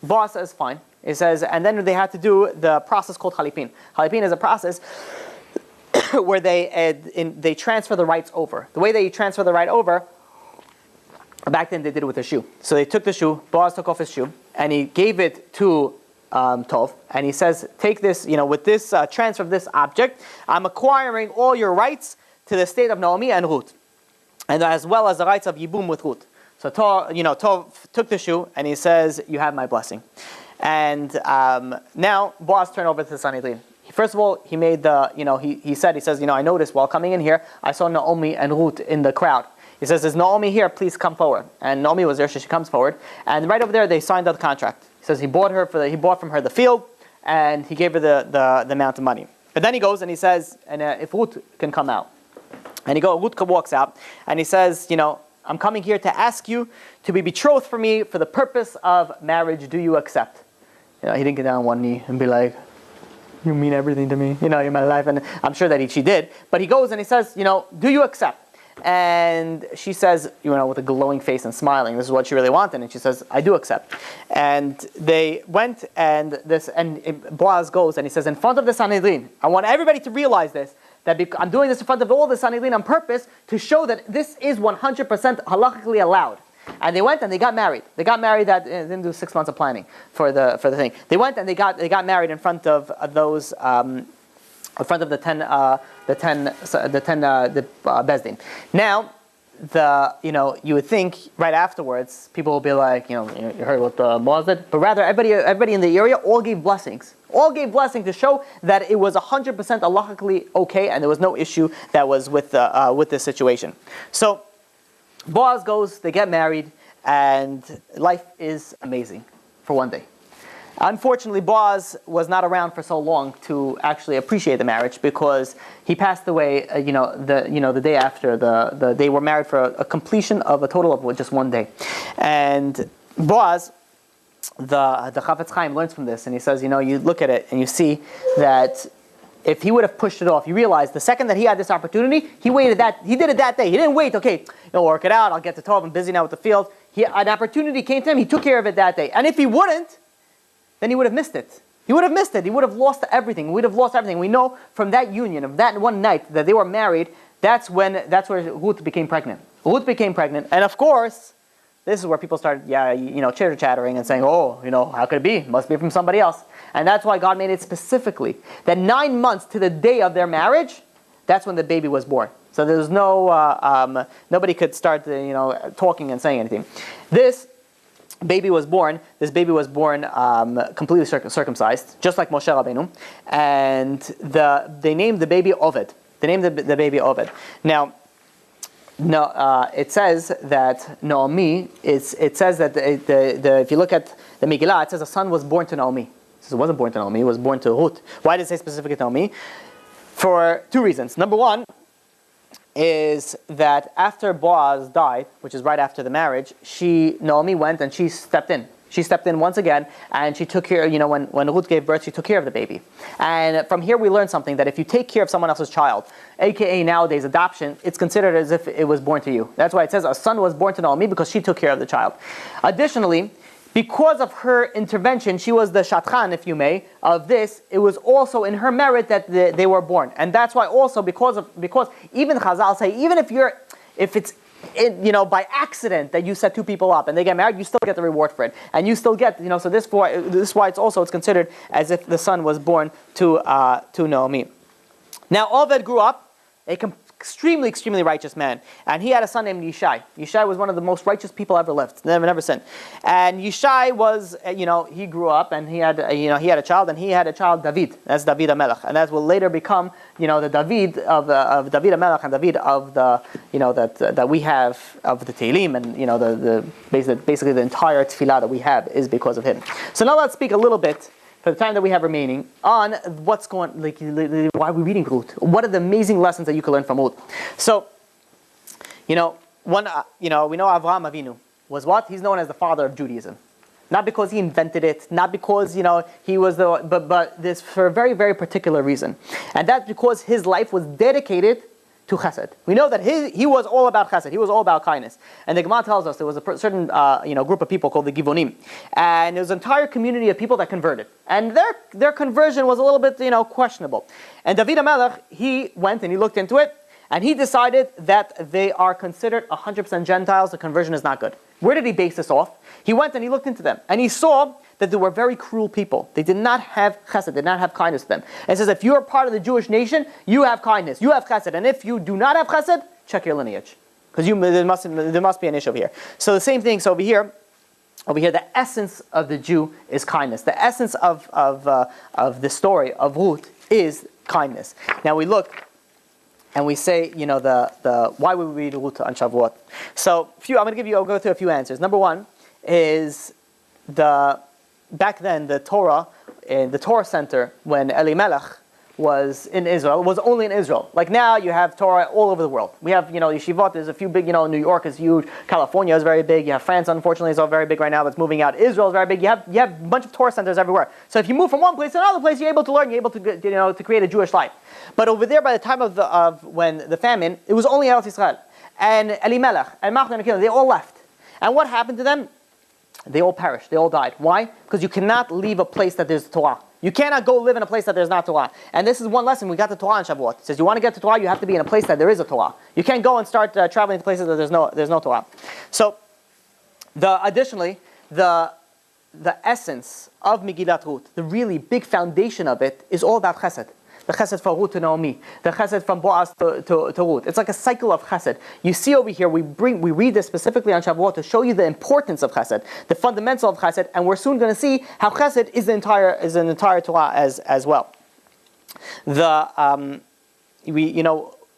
Boaz says, fine. He says, and then they had to do the process called Chalipin. Chalipin is a process where they transfer the rights over. The way they transfer the right over, back then they did it with a shoe. So they took the shoe, Boaz took off his shoe, and he gave it to Tov, and he says, take this, with this transfer of this object, I'm acquiring all your rights to the state of Naomi and Ruth, and as well as the rights of Yibum with Ruth. So Tov took the shoe, and he says, you have my blessing. And now Boaz turned over to the Sanhedrin. First of all, he made he says, I noticed while coming in here, I saw Naomi and Ruth in the crowd. He says, is Naomi here? Please come forward. And Naomi was there, so she comes forward. And right over there, they signed the contract. He says he bought from her the field, and he gave her the amount of money. But then he goes and he says, and if Ruth can come out. And Ruth walks out, and he says, I'm coming here to ask you to be betrothed for me for the purpose of marriage. Do you accept? He didn't get down on one knee and be like, you mean everything to me, you're my life. And I'm sure that she did. But he goes and he says, do you accept? And she says, with a glowing face and smiling, this is what she really wanted. And she says, I do accept. And they went and Boaz goes and he says, in front of the Sanhedrin, I want everybody to realize this, that I'm doing this in front of all the Sanhedrin on purpose to show that this is 100% halakhically allowed. And they went and they got married. They got married. That didn't do 6 months of planning for the thing. They went and they got married in front of those, in front of the Bezdin. Now, you would think right afterwards people will be like, you heard what Boaz did, but rather everybody in the area all gave blessings. All gave blessings to show that it was 100% halakhically okay, and there was no issue that was with this situation. So Boaz goes, they get married, and life is amazing for one day. Unfortunately, Boaz was not around for so long to actually appreciate the marriage because he passed away. The day after they were married for a completion of a total of just one day, and Boaz, the Chafetz Chaim learns from this, and he says, you look at it and you see that if he would have pushed it off, you realize the second that he had this opportunity, he did it that day. He didn't wait, okay, work it out, I'll get to Tov, I'm busy now with the field. An opportunity came to him, he took care of it that day. And if he wouldn't, then he would have missed it. He would have missed it. He would have lost everything. We would have lost everything. We know from that union, of that one night that they were married, that's where Ruth became pregnant. Ruth became pregnant, and of course, this is where people started, chitter-chattering and saying, how could it be? Must be from somebody else. And that's why God made it specifically that 9 months to the day of their marriage, that's when the baby was born. So there was nobody could start, talking and saying anything. This baby was born completely circumcised, just like Moshe Rabbeinu, and they named the baby Oved. They named the baby Oved. Now, it says that Naomi. It says that if you look at the Megillah, it says a son was born to Naomi. It says it wasn't born to Naomi; it was born to Ruth. Why did it say specifically to Naomi? For two reasons. Number one is that after Boaz died, which is right after the marriage, Naomi went and she stepped in. She stepped in once again, and she took care, when Ruth gave birth, she took care of the baby. And from here we learn something, that if you take care of someone else's child, aka nowadays adoption, it's considered as if it was born to you. That's why it says a son was born to Naomi, because she took care of the child. Additionally, because of her intervention, she was the shatchan, if you may, of this. It was also in her merit that they were born. And that's why also, because even Chazal say, even if it's by accident that you set two people up and they get married, you still get the reward for it, and you still get, so this is why it's considered as if the son was born to Naomi. Now Oved grew up extremely righteous man, and he had a son named Yishai. Yishai was one of the most righteous people ever lived, never sinned. And Yishai was, he grew up and he had a child, and he had a child, David. That's David HaMelech, and that will later become, the David of David HaMelech, and David of the, that we have of the Tehillim, and basically the entire tefillah that we have is because of him. So now let's speak a little bit, for the time that we have remaining, on what's going, why are we reading Ruth? What are the amazing lessons that you can learn from Ruth? So, we know Avraham Avinu was what? He's known as the father of Judaism. Not because he invented it, not because, he was but this for a very, very particular reason. And that's because his life was dedicated to chesed. We know that he was all about chesed. He was all about kindness. And the Gemara tells us there was a certain group of people called the Givonim, and there was an entire community of people that converted, and their conversion was a little bit questionable. And David HaMelech, he went and he looked into it, and he decided that they are considered 100% Gentiles. The conversion is not good. Where did he base this off? He went and he looked into them, and he saw that they were very cruel people. They did not have chesed, did not have kindness to them. And it says, if you are part of the Jewish nation, you have kindness, you have chesed. And if you do not have chesed, check your lineage, because there must be an issue over here. So the same thing. So over here, the essence of the Jew is kindness. The essence of the story of Ruth is kindness. Now we look and we say, the why would we read Ruth on Shavuot? So I'll go through a few answers. Number one is back then the Torah Center, when Elimelech was in Israel, was only in Israel. Like now you have Torah all over the world. We have, yeshivot, there's a few big, New York is huge, California is very big, you have France, unfortunately, is all very big right now, that's moving out. Israel is very big, you have a bunch of Torah centers everywhere. So if you move from one place to another place, you're able to learn, you're able to, to create a Jewish life. But over there, by the time of when the famine, it was only Eretz Yisrael. And Elimelech, and Machlon and Akilah, they all left. And what happened to them? They all perished. They all died. Why? Because you cannot leave a place that there's Torah. You cannot go live in a place that there's not Torah. And this is one lesson. We got the Torah on Shavuot. It says you want to get to Torah, you have to be in a place that there is a Torah. You can't go and start traveling to places that there's no Torah. So, additionally, the essence of Megillat Ruth, the really big foundation of it, is all about chesed. The chesed from Ruth to Naomi, the chesed from Boaz to Ruth. It's like a cycle of chesed. You see over here, we read this specifically on Shavuot to show you the importance of chesed, the fundamental of chesed, and we're soon going to see how chesed is an entire Torah as well.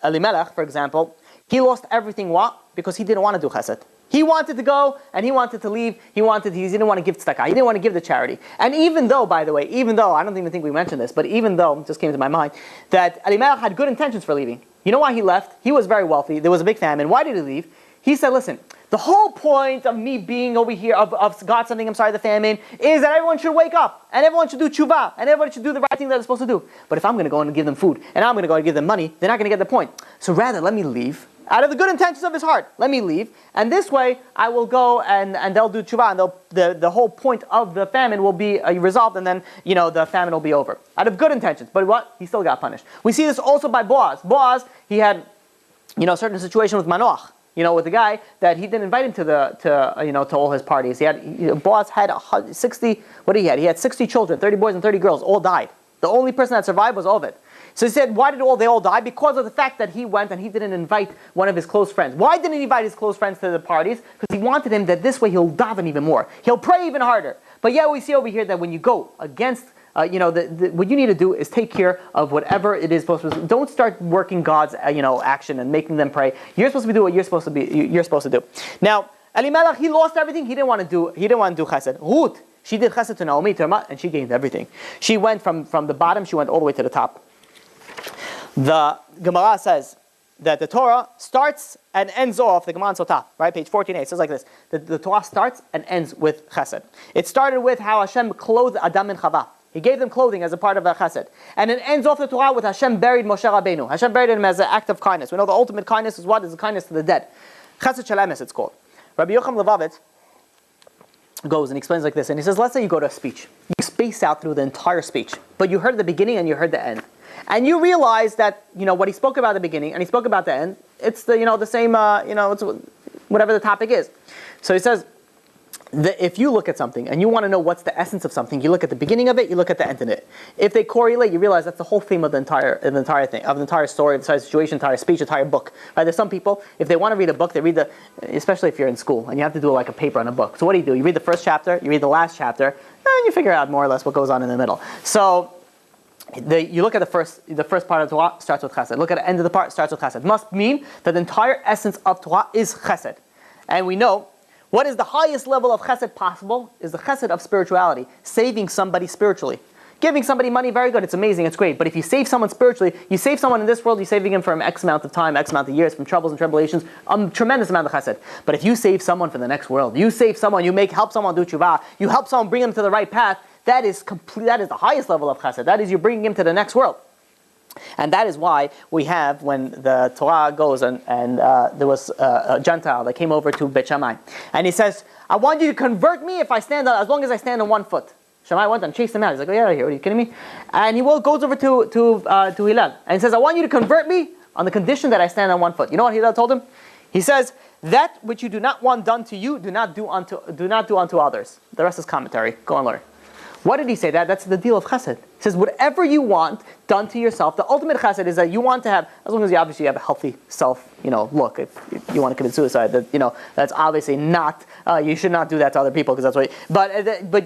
Elimelech, for example, he lost everything. What? Because he didn't want to do chesed. He wanted to go and he wanted to leave. He didn't want to give tzedakah. He didn't want to give the charity. And even though, by the way, I don't even think we mentioned this, but even though, it just came to my mind, that Elimelech had good intentions for leaving. You know why he left? He was very wealthy. There was a big famine. Why did he leave? He said, listen, the whole point of me being over here, of God sending the famine, is that everyone should wake up, and everyone should do tshuva, and everyone should do the right thing that they're supposed to do. But if I'm going to go and give them food, and I'm going to go and give them money, they're not going to get the point. So rather, let me leave, out of the good intentions of his heart, let me leave, and this way I will go and they'll do tshuva, and the whole point of the famine will be resolved, and then the famine will be over. Out of good intentions, but what? He still got punished. We see this also by Boaz. Boaz, he had a certain situation with Manoach, with the guy that he didn't invite him to all his parties. Boaz had 60. What did he had? He had 60 children, 30 boys and 30 girls, all died. The only person that survived was Ovid. So he said, why did they all die? Because of the fact that he went and he didn't invite one of his close friends. Why didn't he invite his close friends to the parties? Because he wanted him that this way he'll daven even more. He'll pray even harder. But yeah, we see over here that when you go against, what you need to do is take care of whatever it is supposed to do. Don't start working God's, action and making them pray. You're supposed to do what you're supposed to do. Now, Elimelech, he lost everything. He didn't want to do chesed. Ruth, she did chesed to Naomi, to her mother, and she gained everything. She went from the bottom, she went all the way to the top. The Gemara says that the Torah starts and ends off, the Gemara in Sotah, right, page 14a, it says like this, the Torah starts and ends with chesed. It started with how Hashem clothed Adam and Chava. He gave them clothing as a part of a chesed. And it ends off the Torah with Hashem buried Moshe Rabbeinu. Hashem buried him as an act of kindness. We know the ultimate kindness is what? Is the kindness to the dead. Chesed Shel Emes, it's called. Rabbi Yochanan Levavitch goes and explains like this, and he says, let's say you go to a speech. You space out through the entire speech, but you heard the beginning and you heard the end. And you realize that, what he spoke about at the beginning and he spoke about the end, it's the same, it's whatever the topic is. So he says that if you look at something and you want to know what's the essence of something, you look at the beginning of it, you look at the end of it. If they correlate, you realize that's the whole theme of the entire thing, of the entire story, the entire situation, entire speech, entire book. Right? There's some people, if they want to read a book, they read especially if you're in school and you have to do like a paper on a book. So what do? You read the first chapter, you read the last chapter, and you figure out more or less what goes on in the middle. So you look at the first part of Torah, starts with chesed. Look at the end of the part, starts with chesed. Must mean that the entire essence of Torah is chesed. And we know what is the highest level of chesed possible is the chesed of spirituality, saving somebody spiritually. Giving somebody money, very good, it's amazing, it's great. But if you save someone spiritually, you save someone in this world, you're saving him from X amount of time, X amount of years, from troubles and tribulations, a tremendous amount of chesed. But if you save someone for the next world, you save someone, help someone do tshuva, you help someone bring them to the right path, that is the highest level of chesed. That is, you're bringing him to the next world. And that is why we have, when the Torah goes and there was a Gentile that came over to Bet Shammai, and he says, I want you to convert me if I stand as long as I stand on one foot. Shammai went and chased him out. He's like, oh, yeah, are you kidding me? And he goes over to Hillel, and he says, I want you to convert me on the condition that I stand on one foot. You know what Hillel told him? He says, that which you do not want done to you, do not do unto others. The rest is commentary. Go and learn. What did he say? That's the deal of chesed. He says, whatever you want done to yourself, the ultimate chesed is that you want to have, as long as you obviously have a healthy self, look. If you want to commit suicide, that's obviously not. You should not do that to other people because that's what. But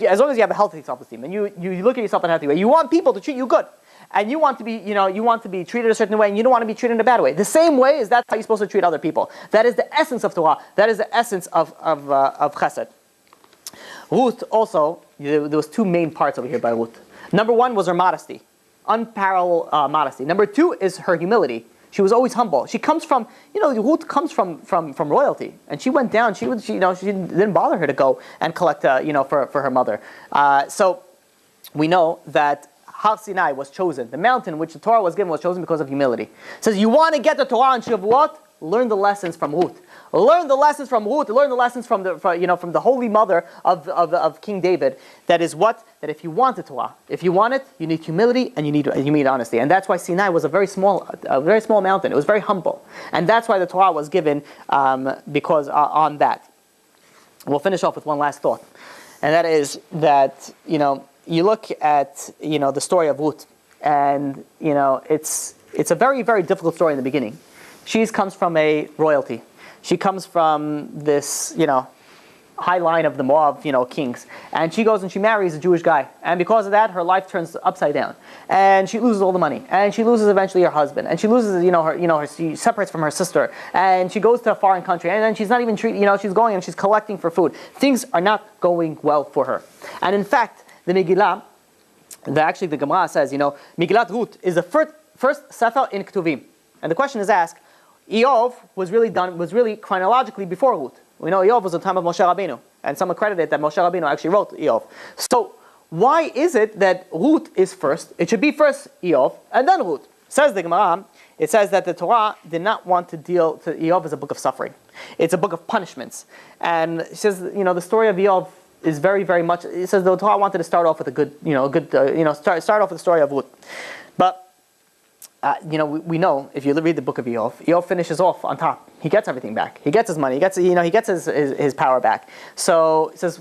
as long as you have a healthy self-esteem and you look at yourself in a healthy way, you want people to treat you good, and you want to be treated a certain way, and you don't want to be treated in a bad way. The same way is that's how you're supposed to treat other people. That is the essence of Torah. That is the essence of chesed. Ruth also, there was two main parts over here by Ruth. Number one was her modesty, unparalleled modesty. Number two is her humility. She was always humble. She comes from, Ruth comes from royalty, and she went down. She didn't bother her to go and collect, for her mother. So we know that Har Sinai was chosen. The mountain which the Torah was given was chosen because of humility. It says you want to get the Torah on Shavuot, learn the lessons from Ruth. Learn the lessons from Ruth. Learn the lessons from the holy mother of King David. That is what? That if you want the Torah, if you want it, you need humility and you need honesty. And that's why Sinai was a very small mountain. It was very humble, and that's why the Torah was given because on that. We'll finish off with one last thought, and that is that you look at the story of Ruth, and it's a very, very difficult story in the beginning. She comes from a royalty. She comes from this, high line of the Moab, kings. And she goes and she marries a Jewish guy. And because of that, her life turns upside down. And she loses all the money. And she loses eventually her husband. And she loses, she separates from her sister. And she goes to a foreign country. And then she's not even treated, she's going and she's collecting for food. Things are not going well for her. And in fact, the Megillah, the Gemara says, Megillat Ruth is the first Sefer in Ketuvim. And the question is asked, Eov was really chronologically before Ruth. We know Eov was the time of Moshe Rabbeinu, and some accredited that Moshe Rabbeinu actually wrote Eov. So why is it that Ruth is first? It should be first Eov and then Ruth. Says the Gemara, it says that the Torah did not want to deal to Eov as a book of suffering. It's a book of punishments. And it says, the story of Eov is very, very much, it says the Torah wanted to start off with start off with the story of Ruth. But, we know, if you read the book of Eov finishes off on top. He gets everything back. He gets his money. He gets his power back. So it says,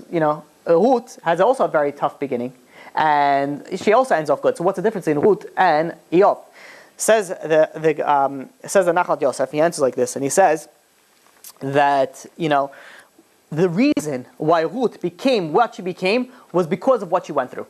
Ruth has also a very tough beginning. And she also ends off good. So what's the difference in Ruth and Eov? Says the Nachal Yosef, he answers like this, and he says that, the reason why Ruth became what she became was because of what she went through.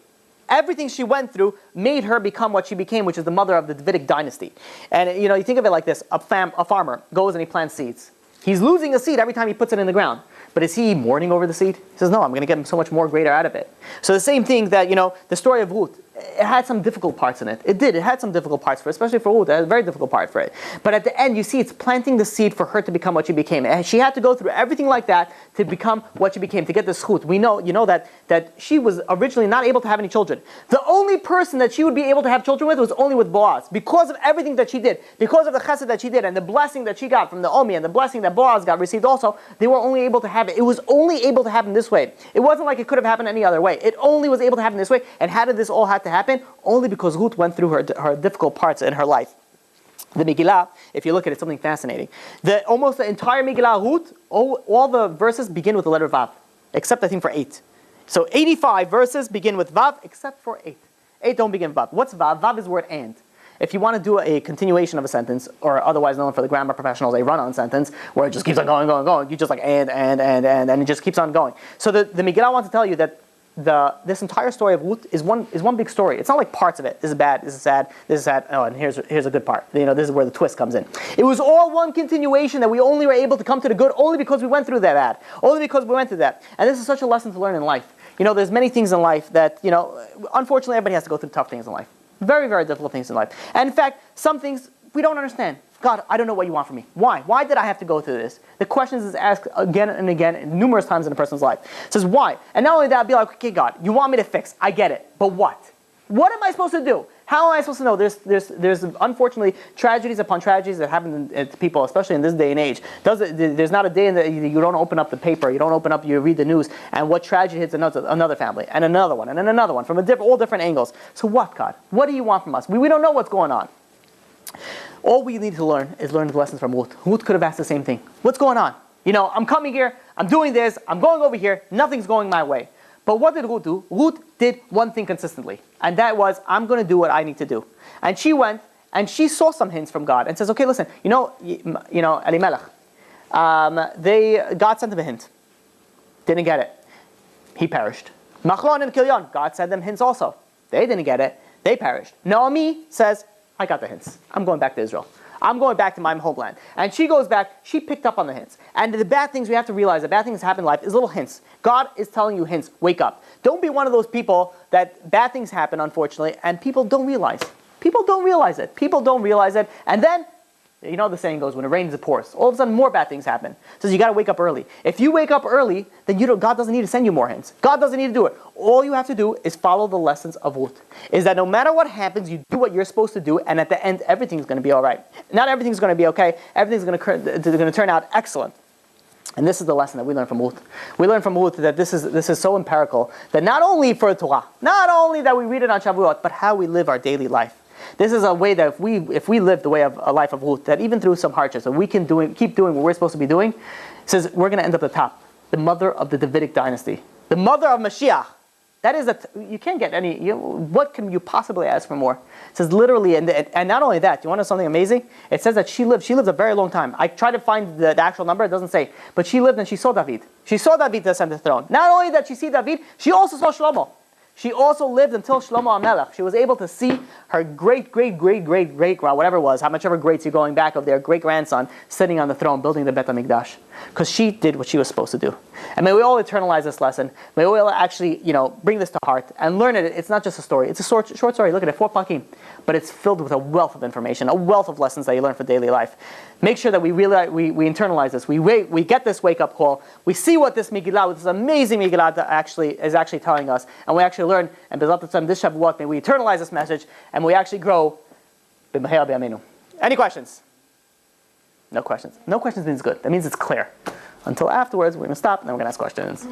Everything she went through made her become what she became, which is the mother of the Davidic dynasty. And you think of it like this, a farmer goes and he plants seeds. He's losing a seed every time he puts it in the ground. But is he mourning over the seed? He says, no, I'm going to get so much more greater out of it. So the same thing that, the story of Ruth, it had some difficult parts in it. It had some difficult parts for it, especially for Ruth. It had a very difficult part for it. But at the end, you see it's planting the seed for her to become what she became. And she had to go through everything like that to become what she became, to get the schut. We know, that she was originally not able to have any children. The only person that she would be able to have children with was only with Boaz. Because of everything that she did, because of the chesed that she did, and the blessing that she got from the Omi, and the blessing that Boaz got received also, they were only able to have it. It was only able to happen this way. It wasn't like it could have happened any other way. It only was able to happen this way. And how did this all have to happen? Only because Ruth went through her difficult parts in her life. The Megillah, if you look at it, something fascinating. Almost the entire Megillah, Ruth, all the verses begin with the letter Vav, except I think for 8. So 85 verses begin with Vav, except for 8. 8 don't begin with Vav. What's Vav? Vav is the word and. If you want to do a continuation of a sentence, or otherwise known for the grammar professionals, a run-on sentence, where it just keeps on going, you just like and it just keeps on going. So the Megillah wants to tell you that this entire story of Ruth is one big story. It's not like parts of it. This is bad, this is sad, this is sad. Oh, and here's a good part. This is where the twist comes in. It was all one continuation that we only were able to come to the good only because we went through that bad. Only because we went through that. And this is such a lesson to learn in life. There's many things in life that, unfortunately everybody has to go through tough things in life. Very, very difficult things in life. And in fact, some things we don't understand. God, I don't know what you want from me. Why? Why did I have to go through this? The questions is asked again and again, numerous times in a person's life. It says, why? And not only that, I'd be like, okay, God, you want me to fix. I get it. But what? What am I supposed to do? How am I supposed to know? There's unfortunately tragedies upon tragedies that happen to people, especially in this day and age. There's not a day that you don't open up the paper, you read the news, and what tragedy hits another family, and another one, and then another one, from all different angles. So what, God? What do you want from us? We don't know what's going on. All we need to learn is learn the lessons from Ruth. Ruth could have asked the same thing. What's going on? I'm coming here, I'm doing this, I'm going over here, nothing's going my way. But what did Ruth do? Ruth did one thing consistently, and that was, I'm going to do what I need to do. And she went, and she saw some hints from God, and says, okay, listen, Elimelech, God sent him a hint. Didn't get it. He perished. Machlon and Kilyon, God sent them hints also. They didn't get it. They perished. Naomi says, I got the hints. I'm going back to Israel. I'm going back to my homeland. And she goes back, she picked up on the hints. And the bad things, we have to realize, the bad things that happen in life is little hints. God is telling you hints. Wake up. Don't be one of those people that bad things happen, unfortunately, and people don't realize. People don't realize it. People don't realize it. And then, the saying goes, when it rains, it pours. All of a sudden, more bad things happen. It says you got to wake up early. If you wake up early, then God doesn't need to send you more hints. God doesn't need to do it. All you have to do is follow the lessons of Ruth. Is that no matter what happens, you do what you're supposed to do, and at the end, everything's going to be all right. Not everything's going to be okay. Everything's going to turn out excellent. And this is the lesson that we learn from Ruth. We learn from Ruth that this is so empirical, that not only for Torah, not only that we read it on Shavuot, but how we live our daily life. This is a way that if we live the way of a life of Ruth, that even through some hardships, that we can keep doing what we're supposed to be doing, it says we're going to end up at the top. The mother of the Davidic dynasty. The mother of Mashiach. That is you can't get any, what can you possibly ask for more? It says literally, and not only that, you want to know something amazing? It says that she lived a very long time. I tried to find the actual number, it doesn't say. But she lived and she saw David. She saw David ascend the throne. Not only that she see David, she also saw Shlomo. She also lived until Shlomo HaMelech. She was able to see her great, whatever it was, how much ever greats you're going back of their great-grandson sitting on the throne building the Bet HaMikdash. Because she did what she was supposed to do. And may we all internalize this lesson. May we all actually, bring this to heart and learn it. It's not just a story. It's a short story. Look at it, 4 pakim. But it's filled with a wealth of information, a wealth of lessons that you learn for daily life. Make sure that we internalize this. We get this wake-up call. We see what this Megillah, this amazing Megillah is actually telling us. And we actually learn. And B'ezrat Hashem, this Shavuot, may we internalize this message and we actually grow B'mahera b'yameinu. Any questions? No questions. No questions means good. That means it's clear. Until afterwards, we're going to stop and then we're going to ask questions.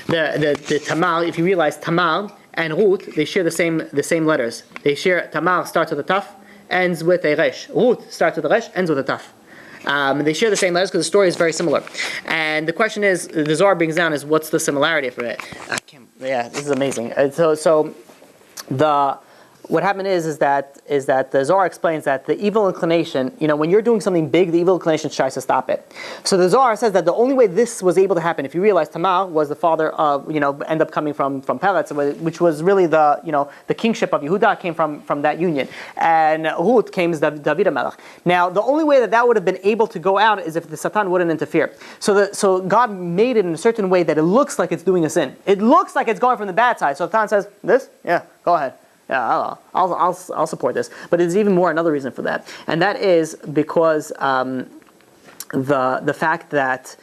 The Tamal, if you realize Tamal and Ruth, they share the same letters. They share, Tamal starts with a taf, ends with a resh. Ruth starts with a resh, ends with a taf. They share the same letters because the story is very similar. And the question is, the Zohar brings down is what's the similarity for it? Yeah, this is amazing. What happened is that the Zohar explains that the evil inclination, when you're doing something big, the evil inclination tries to stop it. So the Zohar says that the only way this was able to happen, if you realize Tamar was the father of, end up coming from Peretz, which was really the kingship of Yehuda came from that union. And Ruth came as David HaMelech. Now, the only way that would have been able to go out is if the Satan wouldn't interfere. So God made it in a certain way that it looks like it's doing a sin. It looks like it's going from the bad side. So Satan says, this? Yeah, go ahead. Yeah, I'll support this. But there's even more another reason for that, and that is because the fact that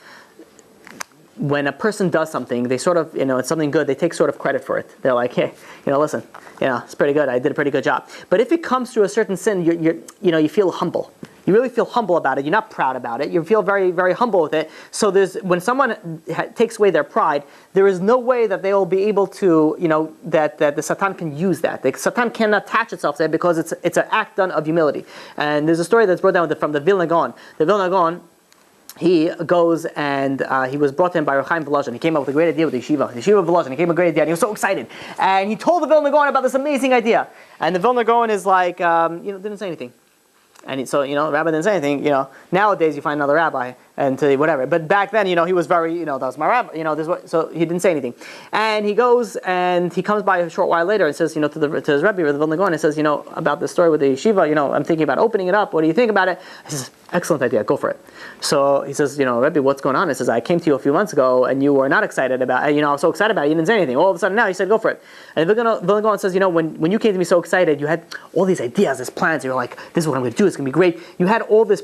when a person does something, they sort of, it's something good, they take sort of credit for it. They're like, hey, listen, it's pretty good. I did a pretty good job. But if it comes to a certain sin, you feel humble. You really feel humble about it. You're not proud about it. You feel very, very humble with it. So when someone takes away their pride, there is no way that they will be able to, that the Satan can use that. The Satan cannot attach itself to it because it's an act done of humility. And there's a story that's brought down from the Vilna Gaon. The Vilna Gaon, he goes and he was brought in by Reb Chaim Volozhin. He came up with a great idea with the yeshiva. The yeshiva of Volozhin. He came up with a great idea and he was so excited. And he told the Vilna Gaon about this amazing idea. And the Vilna Gaon is like, didn't say anything. And so, the rabbi didn't say anything. Nowadays you find another rabbi and whatever. But back then, he was very, that was my rabbi. So he didn't say anything. And he goes and he comes by a short while later and says, to his rabbi, the Vilna Gaon, and says, about the story with the yeshiva. I'm thinking about opening it up. What do you think about it? He says, excellent idea. Go for it. So he says, Rabbi, what's going on? He says, I came to you a few months ago and you were not excited about it. I was so excited about it. You didn't say anything. All of a sudden now you said, go for it. And the Vilna Gaon says, when you came to me so excited, you had all these ideas, these plans. You were like, this is what I'm going to do. It's going to be great. You had all this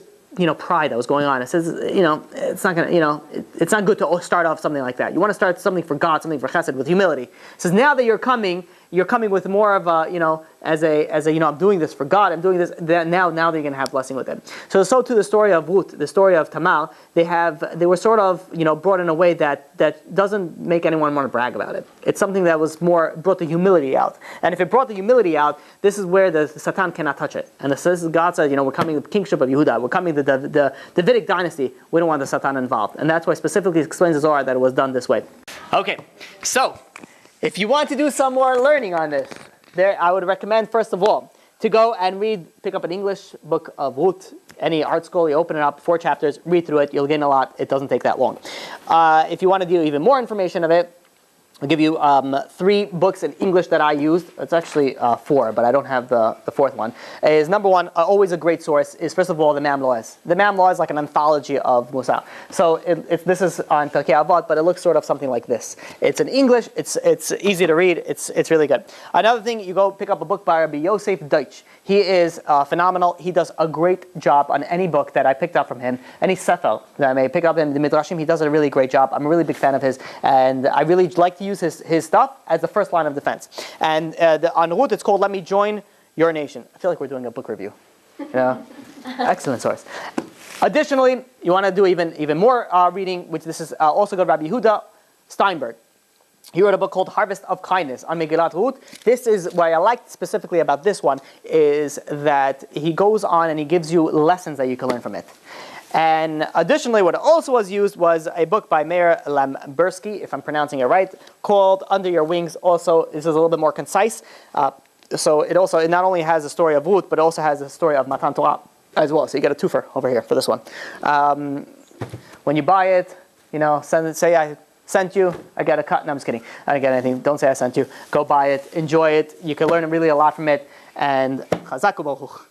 pride that was going on. It says, it's not gonna, it's not good to start off something like that. You want to start something for God, something for Chesed, with humility. It says, now that you're coming with more of a, as a, I'm doing this for God, I'm doing this, now that you're going to have blessing with it. So too the story of Ruth, the story of Tamar, they were sort of, brought in a way that doesn't make anyone want to brag about it. It's something that was brought the humility out. And if it brought the humility out, this is where the Satan cannot touch it. And this is God says, we're coming the kingship of Yehuda, we're coming the Davidic dynasty, we don't want the Satan involved. And that's why specifically explains the Zohar that it was done this way. Okay, so if you want to do some more learning on this, I would recommend, first of all, to go and pick up an English book of Ruth, any art school, you open it up, 4 chapters, read through it, you'll gain a lot, it doesn't take that long. If you want to do even more information of it, I'll give you 3 books in English that I used. It's actually 4, but I don't have the 4th one. Is number 1, always a great source, is first of all the Mam Laws. The Mam Law is like an anthology of Musa. So this is on Pirkei Avot, but it looks sort of something like this. It's in English, it's easy to read, it's really good. Another thing, you go pick up a book by Rabbi Yosef Deutsch. He is phenomenal. He does a great job on any book that I picked up from him. Any sefer that I may pick up in the Midrashim, he does a really great job. I'm a really big fan of his, and I really like to use his stuff as the first line of defense. And on Ruth, it's called "Let Me Join Your Nation." I feel like we're doing a book review. Excellent source. Additionally, you want to do even more reading, which this is also good. Rabbi Yehuda Steinberg. He wrote a book called Harvest of Kindness on Megillat Ruth. This is what I liked specifically about this one, is that he goes on and he gives you lessons that you can learn from it. And additionally, what also was used was a book by Meir Lambersky, if I'm pronouncing it right, called Under Your Wings. Also, this is a little bit more concise. So it not only has the story of Ruth, but it also has the story of Matan Torah as well. So you get a twofer over here for this one. When you buy it, say I sent you, I get a cut. No, I'm just kidding. I don't get anything. Don't say I sent you. Go buy it. Enjoy it. You can learn really a lot from it. And Chazaku Baruch.